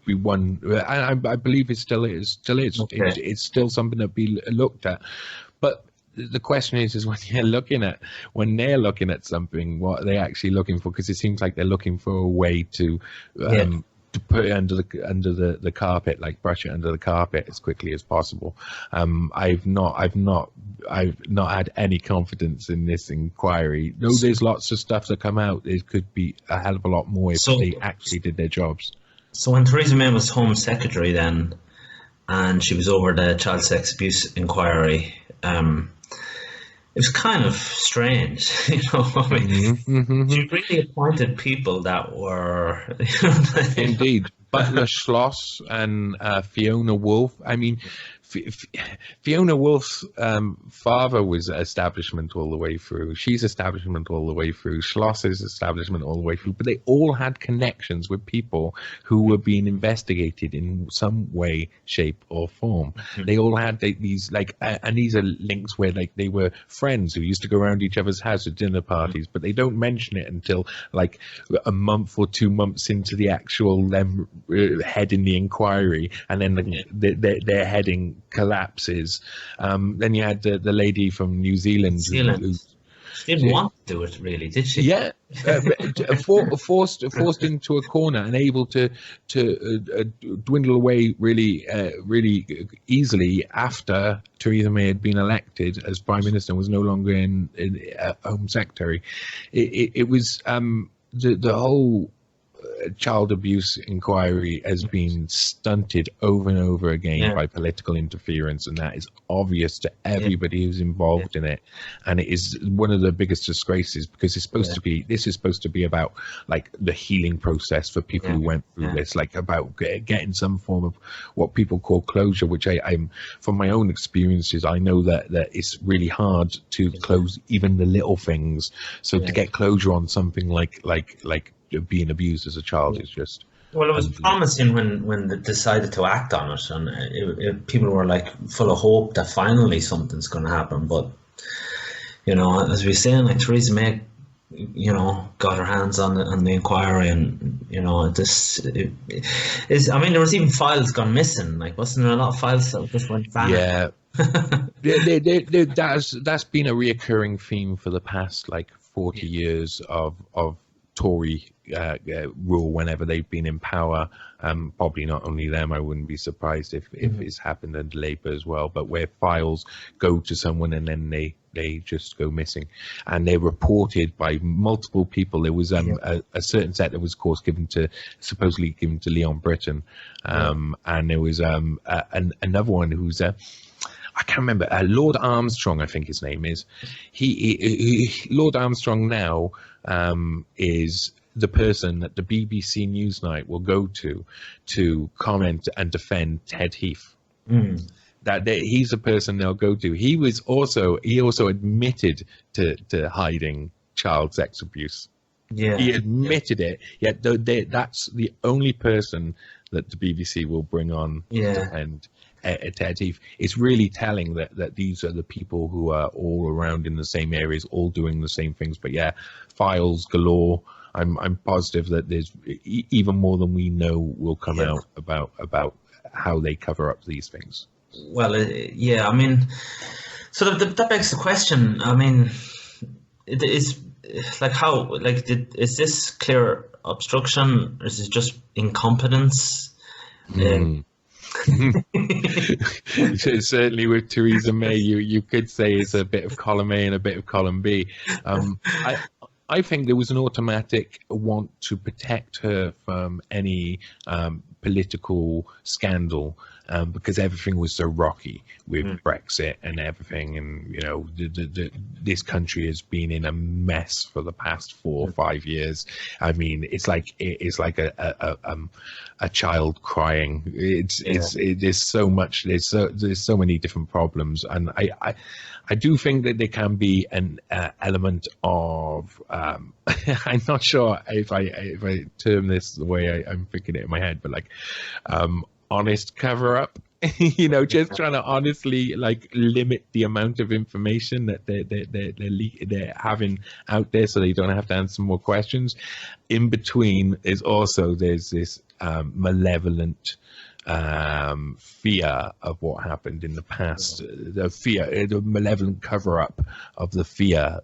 be one. I believe it still is. It's still something that be looked at. But the question is when they're looking at something, what are they actually looking for? Because it seems like they're looking for a way to put it under the carpet, like brush it under the carpet as quickly as possible. I've not had any confidence in this inquiry. Though there's lots of stuff that come out, there could be a hell of a lot more if they actually did their jobs. So when Theresa May was Home Secretary then, and she was over the child sex abuse inquiry, it was kind of strange, you know. I mean, she really appointed people that were, indeed, Butler Schloss and Fiona Woolf. I mean, Fiona Woolf's father was establishment all the way through. She's establishment all the way through. Schloss's establishment all the way through. But they all had connections with people who were being investigated in some way, shape, or form. They all had these, like, and these are links where, like, they were friends who used to go around each other's house at dinner parties, but they don't mention it until, like, a month or 2 months into the actual them heading the inquiry, and then their heading collapses. Then you had the lady from New Zealand. She didn't want to do it, really, did she? Yeah, forced into a corner and able to dwindle away really easily after Theresa May had been elected as Prime Minister and was no longer in Home Secretary. It was the whole child abuse inquiry has been stunted over and over again by political interference, and that is obvious to everybody who's involved in it. And it is one of the biggest disgraces, because it's supposed to be, this is supposed to be about, like, the healing process for people who went through this, like, about getting some form of what people call closure, which I'm from my own experiences, I know that it's really hard to close even the little things. So to get closure on something like being abused as a child is just... Well, it was promising when they decided to act on it, and people were, like, full of hope that finally something's going to happen. But, you know, as we were saying, like, Theresa May got her hands on the inquiry, and is. I mean, there was even files gone missing. Like, wasn't there a lot of files that just went vanished? Yeah, that's been a reoccurring theme for the past like 40 years of Tory rule whenever they've been in power. Probably not only them. I wouldn't be surprised if it's happened under Labour as well. But where files go to someone and then they just go missing, and they're reported by multiple people. There was a certain set that was, of course, supposedly given to Leon Britton, and there was another one who's I can't remember, Lord Armstrong, I think his name is. Lord Armstrong now is the person that the BBC Newsnight will go to comment and defend Ted Heath. He's the person they'll go to. He also admitted to hiding child sex abuse. Yeah, he admitted it. Yet that's the only person that the BBC will bring on to defend Ted Heath. It's really telling that these are the people who are all around in the same areas, all doing the same things. But yeah, files galore. I'm positive that there's even more than we know will come out about how they cover up these things. Well, I mean, sort of that begs the question. I mean, it is like is this clear obstruction, or is it just incompetence? Certainly with Theresa May, you could say it's a bit of column A and a bit of column B. I think there was an automatic want to protect her from any political scandal, because everything was so rocky with Brexit and everything, and this country has been in a mess for the past 4 or 5 years. I mean, it's like a child crying. There's so much. There's so many different problems, and I do think that there can be an element of I'm not sure if I term this the way I'm thinking it in my head, but like honest cover up. Just trying to honestly like limit the amount of information that they're having out there, so they don't have to answer more questions. In between is also there's this malevolent fear of what happened in the past, the malevolent cover-up of the fear,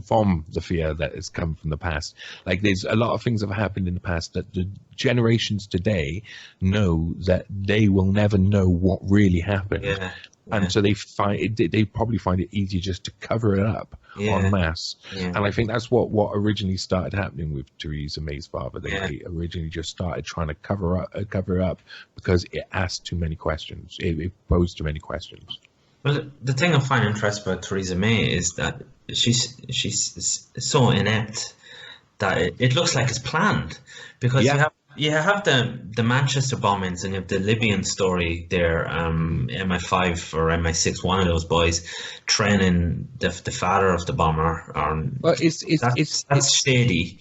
from the fear that has come from the past. Like, there's a lot of things that have happened in the past that the generations today know that they will never know what really happened. And so they probably find it easier just to cover it up en masse. And I think that's what originally started happening with Theresa May's father. They originally just started trying to cover it up because it asked too many questions. It posed too many questions. Well, the thing I find interesting about Theresa May is that she's so inept that it looks like it's planned, because you have the Manchester bombings, and you have the Libyan story there. MI5 or MI6, one of those boys training the father of the bomber. Well, that's shady.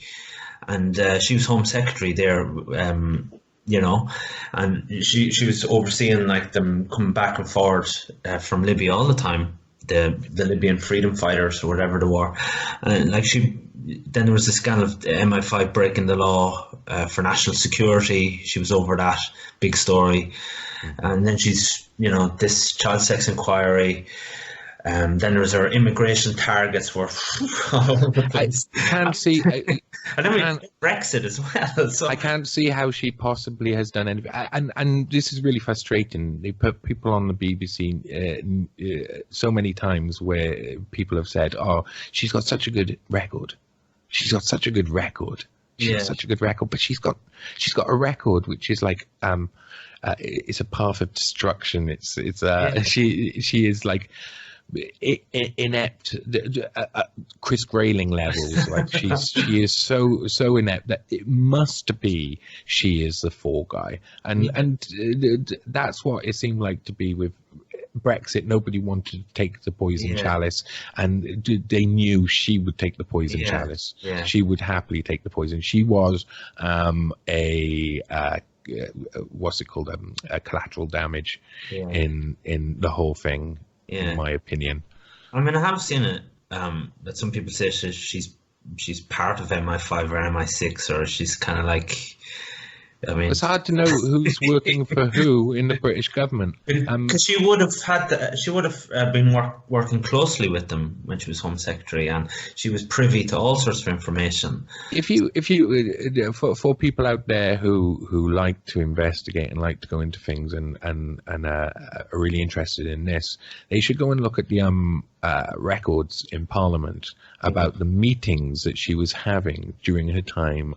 And she was Home Secretary there, and she was overseeing like them coming back and forth from Libya all the time. The Libyan freedom fighters, or whatever they were, and like then there was the scandal of the MI5 breaking the law for national security. She was over that big story, and then she's this child sex inquiry. Then there was her immigration targets were all over the place. I can't see. And then we had Brexit as well. So I can't see how she possibly has done anything. And this is really frustrating. They put people on the BBC so many times where people have said, "Oh, she's got such a good record. She's got such a good record. She's got such a good record." But she's got a record which is like it's a path of destruction. She is like inept, Chris Grayling levels. Like she is so inept that it must be she is the fall guy, and that's what it seemed like to be with Brexit. Nobody wanted to take the poison chalice, and they knew she would take the poison chalice. She would happily take the poison. She was what's it called, a collateral damage in the whole thing. In my opinion. I mean, I have seen it that some people say she's she's part of MI5 or MI6, or she's kind of like, I mean, It's hard to know who's working for who in the British government. because she would have been working closely with them when she was Home Secretary, and she was privy to all sorts of information. If you for people out there who like to investigate and like to go into things and are really interested in this, they should go and look at the records in Parliament about the meetings that she was having during her time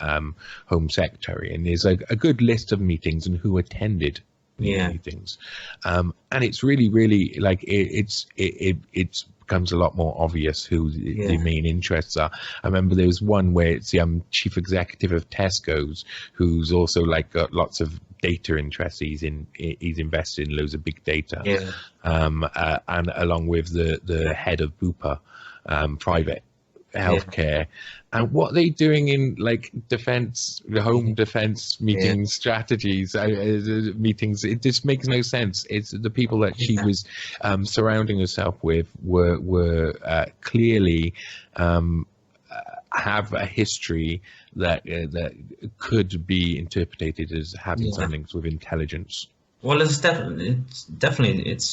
Home Secretary, and there's a good list of meetings and who attended these meetings, and it's really like it becomes a lot more obvious who the main interests are. I remember there was one where it's the chief executive of Tesco's, who's also like got lots of data interests. He's invested in loads of big data, and along with the head of Bupa, private healthcare. And what are they doing in like defense, the home defense meetings, strategies, meetings? It just makes no sense. It's the people that she was surrounding herself with were clearly have a history that could be interpreted as having some links with intelligence. Well, it's definitely it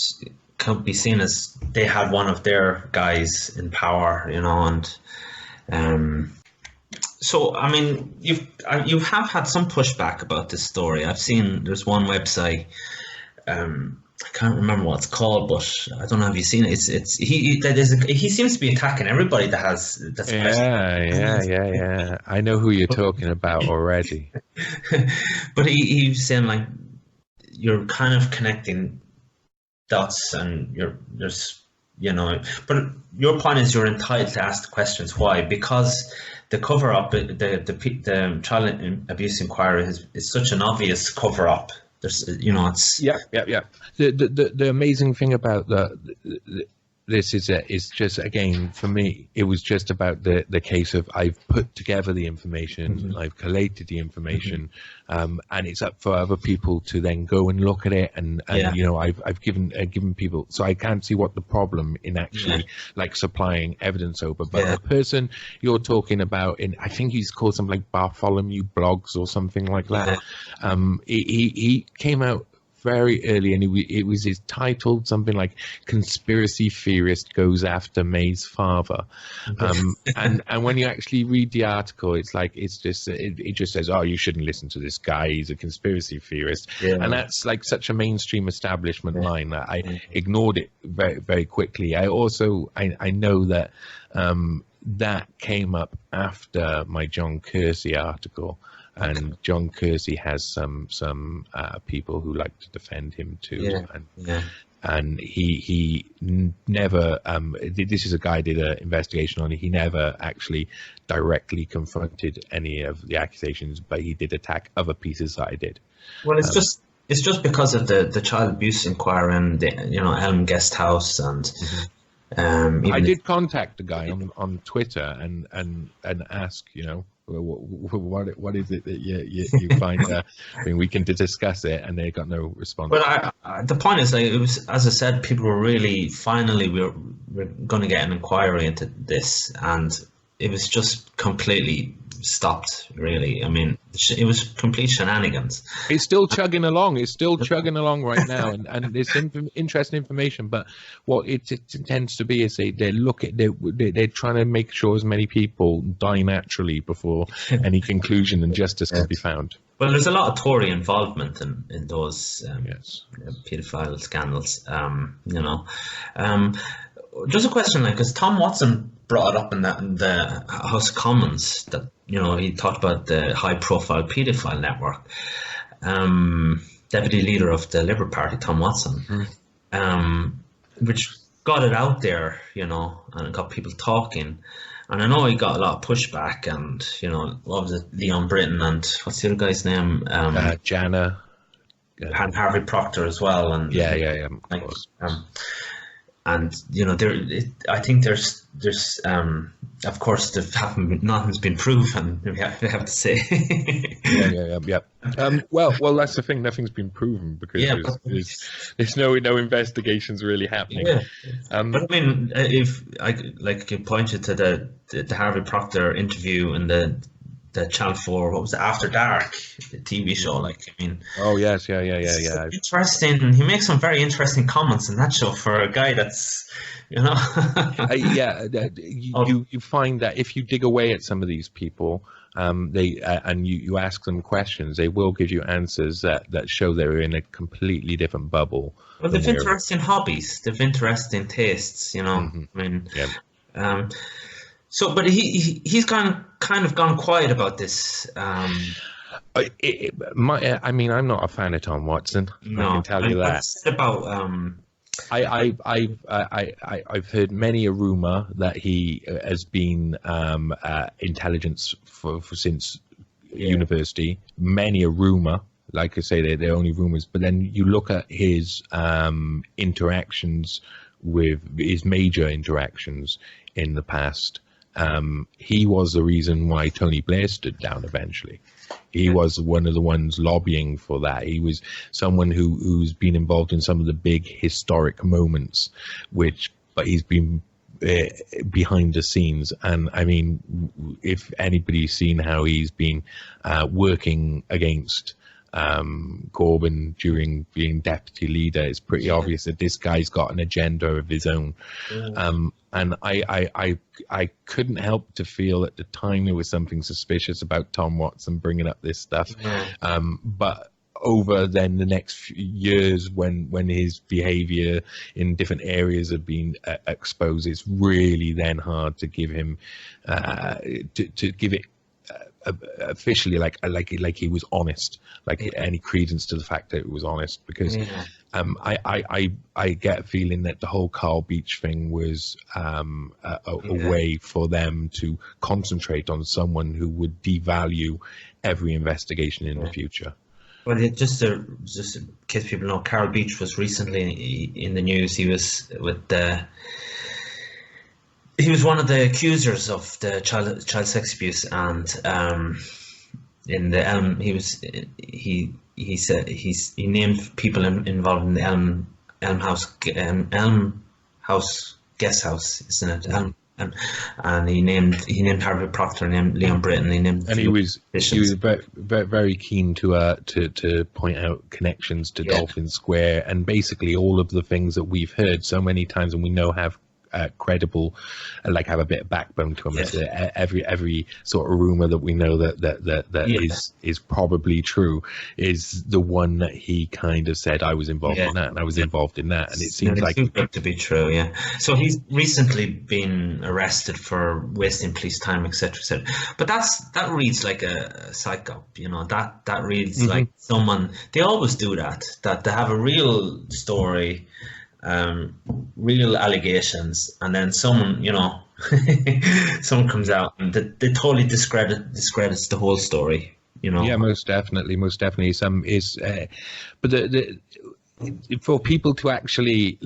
could be seen as they had one of their guys in power, you know, and so I mean, you have had some pushback about this story. I've seen there's one website, I can't remember what it's called, but I don't know. Have you seen it? He seems to be attacking everybody that's yeah. I know who you're talking about already. But he's saying like you're kind of connecting dots, and there's you know. But your point is you're entitled to ask the questions. Why? Because the cover up, the child abuse inquiry is such an obvious cover up. There's, you know, it's The amazing thing about this is just, again, for me, it was just about the case of I've put together the information, I've collated the information, and it's up for other people to then go and look at it, and you know, I've given people, so I can't see what the problem in actually like supplying evidence over. But the person you're talking about, I think he's called something like Bartholomew Blogs or something like that. He came out very early, and it was titled something like "Conspiracy Theorist Goes After May's Father," and when you actually read the article, it just says, "Oh, you shouldn't listen to this guy. He's a conspiracy theorist," and that's like such a mainstream establishment line that I ignored it very, very quickly. I know that that came up after my John Kersey article. And John Kersey has some people who like to defend him too, and he never. This is a guy did an investigation on it. He never actually directly confronted any of the accusations, but he did attack other pieces that I did. Well, it's just because of the child abuse inquiry and the, you know, Elm Guest House and. I did contact the guy on Twitter and ask, you know, what is it that you find? I mean, we can discuss it, and they got no response. But the point is, like, it was, as I said, people were really finally we're going to get an inquiry into this, and it was just completely stopped. Really, I mean, it was complete shenanigans. It's still chugging along. It's still chugging along right now, and there's interesting information. But what it tends to be is they're trying to make sure as many people die naturally before any conclusion and justice can be found. Well, there's a lot of Tory involvement in those paedophile scandals. You know, just a question, like, because Tom Watson brought it up in the House of Commons that, you know, he talked about the high-profile paedophile network. Deputy leader of the Liberal Party, Tom Watson, which got it out there, you know, and it got people talking. And I know he got a lot of pushback, and, you know, what was it, Leon Britton and what's the other guy's name? Jana. And Harvey Proctor as well. And of course. And, you know, I think there's of course, nothing's been proven. We have to say. Yeah. Well, that's the thing. Nothing's been proven because there's no investigations really happening. Yeah, but I mean, if I could point you to the Harvey Procter interview and the Channel 4, what was it, After Dark, the TV show? Like, I mean, oh yes, yeah. Interesting. He makes some very interesting comments in that show for a guy that's, you know. You find that if you dig away at some of these people, and you ask them questions, they will give you answers that show they're in a completely different bubble. Well, they've interesting hobbies, they've interesting tastes, you know. Mm-hmm. I mean, yeah. So, but he's kind of gone quiet about this. I mean, I'm not a fan of Tom Watson. No, I can tell you that. About I've heard many a rumor that he has been intelligence for since university. Many a rumor. Like I say, they're only rumors. But then you look at his interactions with his major interactions in the past. He was the reason why Tony Blair stood down eventually. He was one of the ones lobbying for that. He was someone who's been involved in some of the big historic moments, but he's been behind the scenes. And I mean, if anybody's seen how he's been working against Corbyn during being deputy leader, it's pretty obvious that this guy's got an agenda of his own. And I couldn't help to feel at the time there was something suspicious about Tom Watson bringing up this stuff. But over then the next few years, when his behaviour in different areas have been exposed, it's really then hard to give him to give it officially like he was honest, any credence to the fact that it was honest, because I get a feeling that the whole Carl Beach thing was a way for them to concentrate on someone who would devalue every investigation in the future. Well, just in case people know, Carl Beach was recently in the news. He was he was one of the accusers of the child sex abuse, and in the Elm, he said he named people involved in the Elm House guest house, isn't it? And he named Harvey Procter, named Leon Britton, he was very, very keen to point out connections to Dolphin Square, and basically all of the things that we've heard so many times and we know have credible, have a bit of backbone to them. Every sort of rumor that we know that is probably true is the one that he kind of said, I was involved in that and I was involved in that, and it seems like it to be true. So he's recently been arrested for wasting police time, etc. But that reads like a psycho, you know. That reads like someone, they always do that they have a real story, real allegations, and then someone, you know, someone comes out and they totally discredits the whole story, you know. Yeah, most definitely. But for people to actually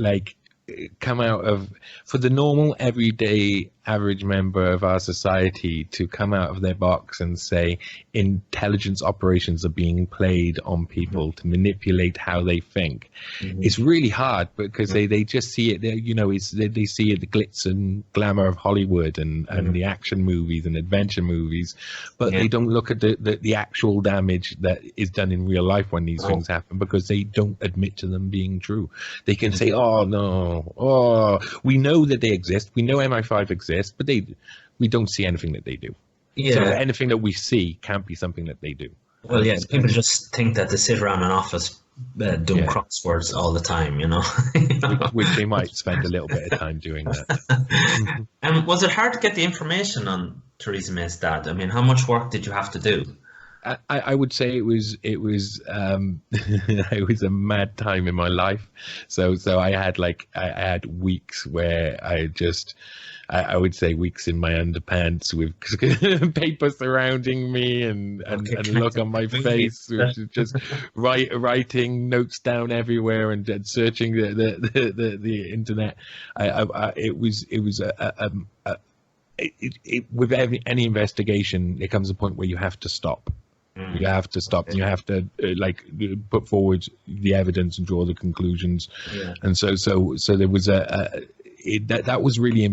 come out of, for the normal everyday average member of our society to come out of their box and say intelligence operations are being played on people to manipulate how they think, it's really hard, because they just see it, you know, they see the glitz and glamour of Hollywood and the action movies and adventure movies, but they don't look at the actual damage that is done in real life when these things happen, because they don't admit to them being true. They can say, oh no, we know that they exist, we know MI5 exists, but we don't see anything that they do. So anything that we see can't be something that they do. Well, people just think that they sit around an office doing crosswords all the time, you know. Which they might spend a little bit of time doing that. And was it hard to get the information on Theresa May's dad? I mean, how much work did you have to do? I would say it was it was a mad time in my life. So I had weeks where I would say weeks in my underpants with paper surrounding me and look on my face, which is just writing notes down everywhere and searching the internet. It was with any investigation, there comes a point where you have to stop. You have to stop. And you have to put forward the evidence and draw the conclusions. Yeah. And so there was that was really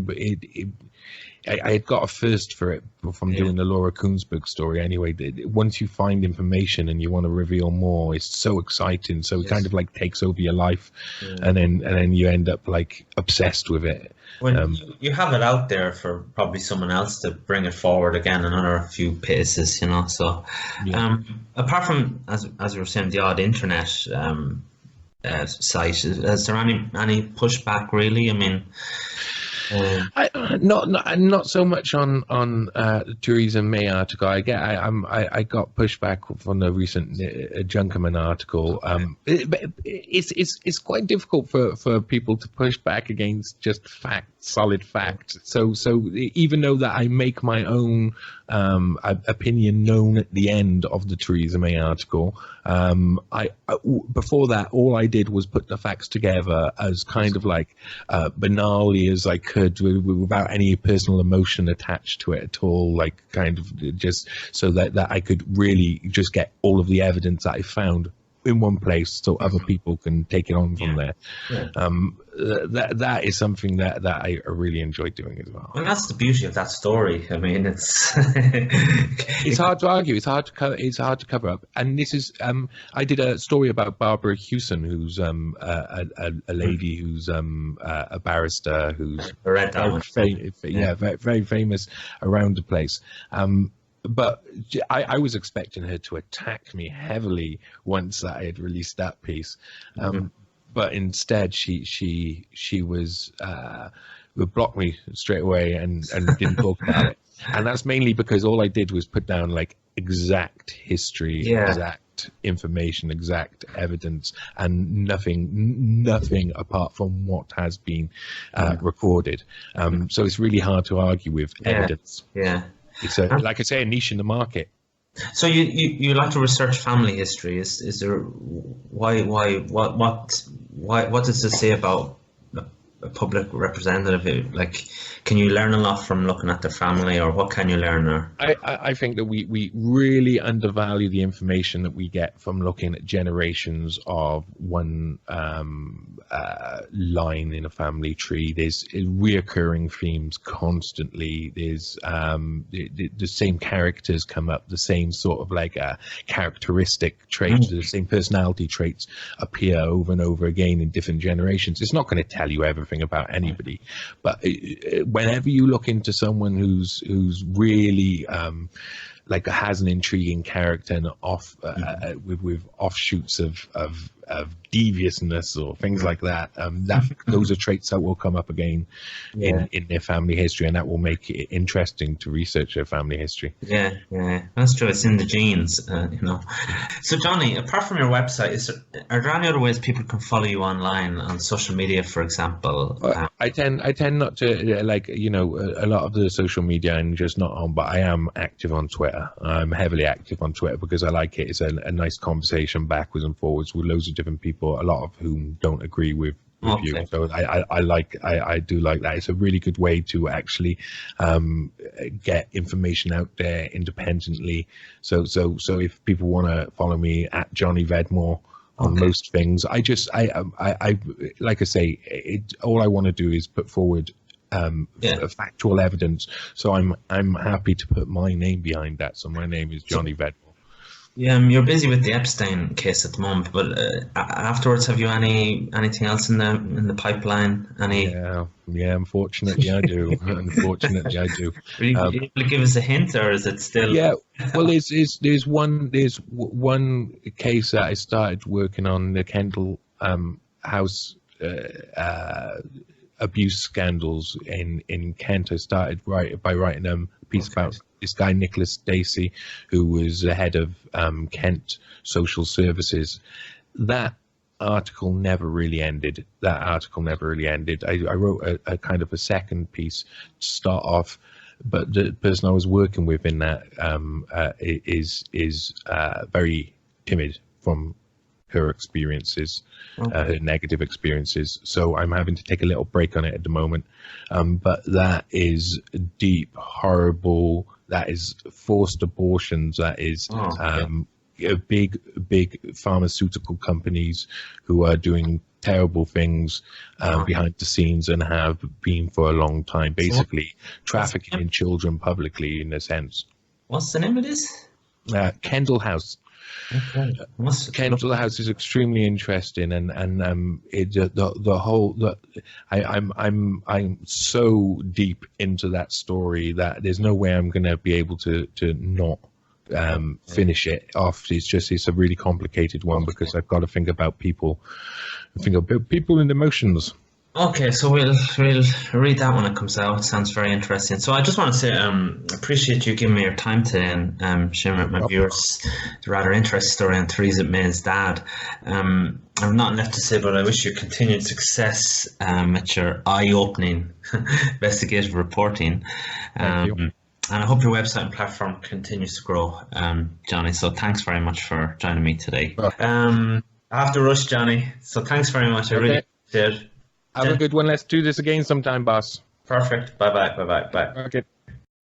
I had got a first for it from doing the Laura Koonsberg story. Anyway, once you find information and you want to reveal more, it's so exciting. So it kind of like takes over your life, and then you end up like obsessed with it. When you have it out there for probably someone else to bring it forward again, another few paces, you know. So, apart from as we were saying, the odd internet site, is there any pushback really? I mean. Not so much on the Theresa May article. I got pushback from the recent Junkermann article. It's quite difficult for people to push back against just solid facts. So even though that I make my own opinion known at the end of the Theresa May article, before that, all I did was put the facts together as kind of like banally as I could, without any personal emotion attached to it at all, like kind of just so that I could really just get all of the evidence that I found in one place so other people can take it on from there. That is something that I really enjoy doing as well. And that's the beauty of that story. I mean, it's it's hard to argue. It's hard to cover up. And this is I did a story about Barbara Hewson, who's a lady who's a barrister who's very famous around the place. But I was expecting her to attack me heavily once I had released that piece. But instead, she was blocked me straight away and didn't talk about it. And that's mainly because all I did was put down like exact history, exact information, exact evidence, and nothing apart from what has been recorded. So it's really hard to argue with evidence. It's like I say, a niche in the market. So you like to research family history? Is there what does this say about a public representative? Like, can you learn a lot from looking at their family, or what can you learn? Or I think that we really undervalue the information that we get from looking at generations of one line in a family tree. There's reoccurring themes constantly. There's the same characters come up, the same sort of like characteristic traits, the same personality traits appear over and over again in different generations. It's not going to tell you everything about anybody, but whenever you look into someone who's really like has an intriguing character and with offshoots of deviousness or things like that, those are traits that will come up again in their family history, and that will make it interesting to research their family history. Yeah, that's true. It's in the genes, you know. So Johnny, apart from your website, are there any other ways people can follow you online on social media, for example? I tend not to like, you know, a lot of the social media I'm just not on, but I am active on Twitter. I'm heavily active on Twitter because I like it. It's a nice conversation backwards and forwards with loads of different people, a lot of whom don't agree with you. So I do like that. It's a really good way to actually get information out there independently. So if people want to follow me at Johnny Vedmore on most things, I like I say, all I want to do is put forward factual evidence. So I'm happy to put my name behind that. So my name is Johnny Vedmore. Yeah, you're busy with the Epstein case at the moment, but afterwards, have you anything else in the pipeline? Yeah, unfortunately I do. Unfortunately I do. Are you able to give us a hint, or is it still? Yeah, well, there's one case that I started working on, the Kendall House abuse scandals in Kent. I started by writing a piece about this guy Nicholas Dacey, who was the head of Kent Social Services. That article never really ended. I wrote a kind of a second piece to start off, but the person I was working with in that is very timid from her experiences, Okay. her negative experiences. So I'm having to take a little break on it at the moment. But that is deep, horrible. That is forced abortions. That is big pharmaceutical companies who are doing terrible things behind the scenes and have been for a long time, basically trafficking in children publicly, in a sense. What's the name of this? Kendall House. Okay. Kendall House is extremely interesting, and I'm so deep into that story that there's no way I'm going to be able to not finish it off. It's a really complicated one because I've got to think about people and emotions. Okay, so we'll read that when it comes out. It sounds very interesting. So I just want to say appreciate you giving me your time today and sharing with my viewers the rather interesting story on Theresa May's dad. I've nothing left to say, but I wish you continued success at your eye-opening investigative reporting. Thank you. And I hope your website and platform continues to grow, Johnny. So thanks very much for joining me today. I have to rush, Johnny. So thanks very much. I really appreciate it. Have a good one. Let's do this again sometime, boss. Perfect. Bye-bye. Bye-bye. Bye. Okay.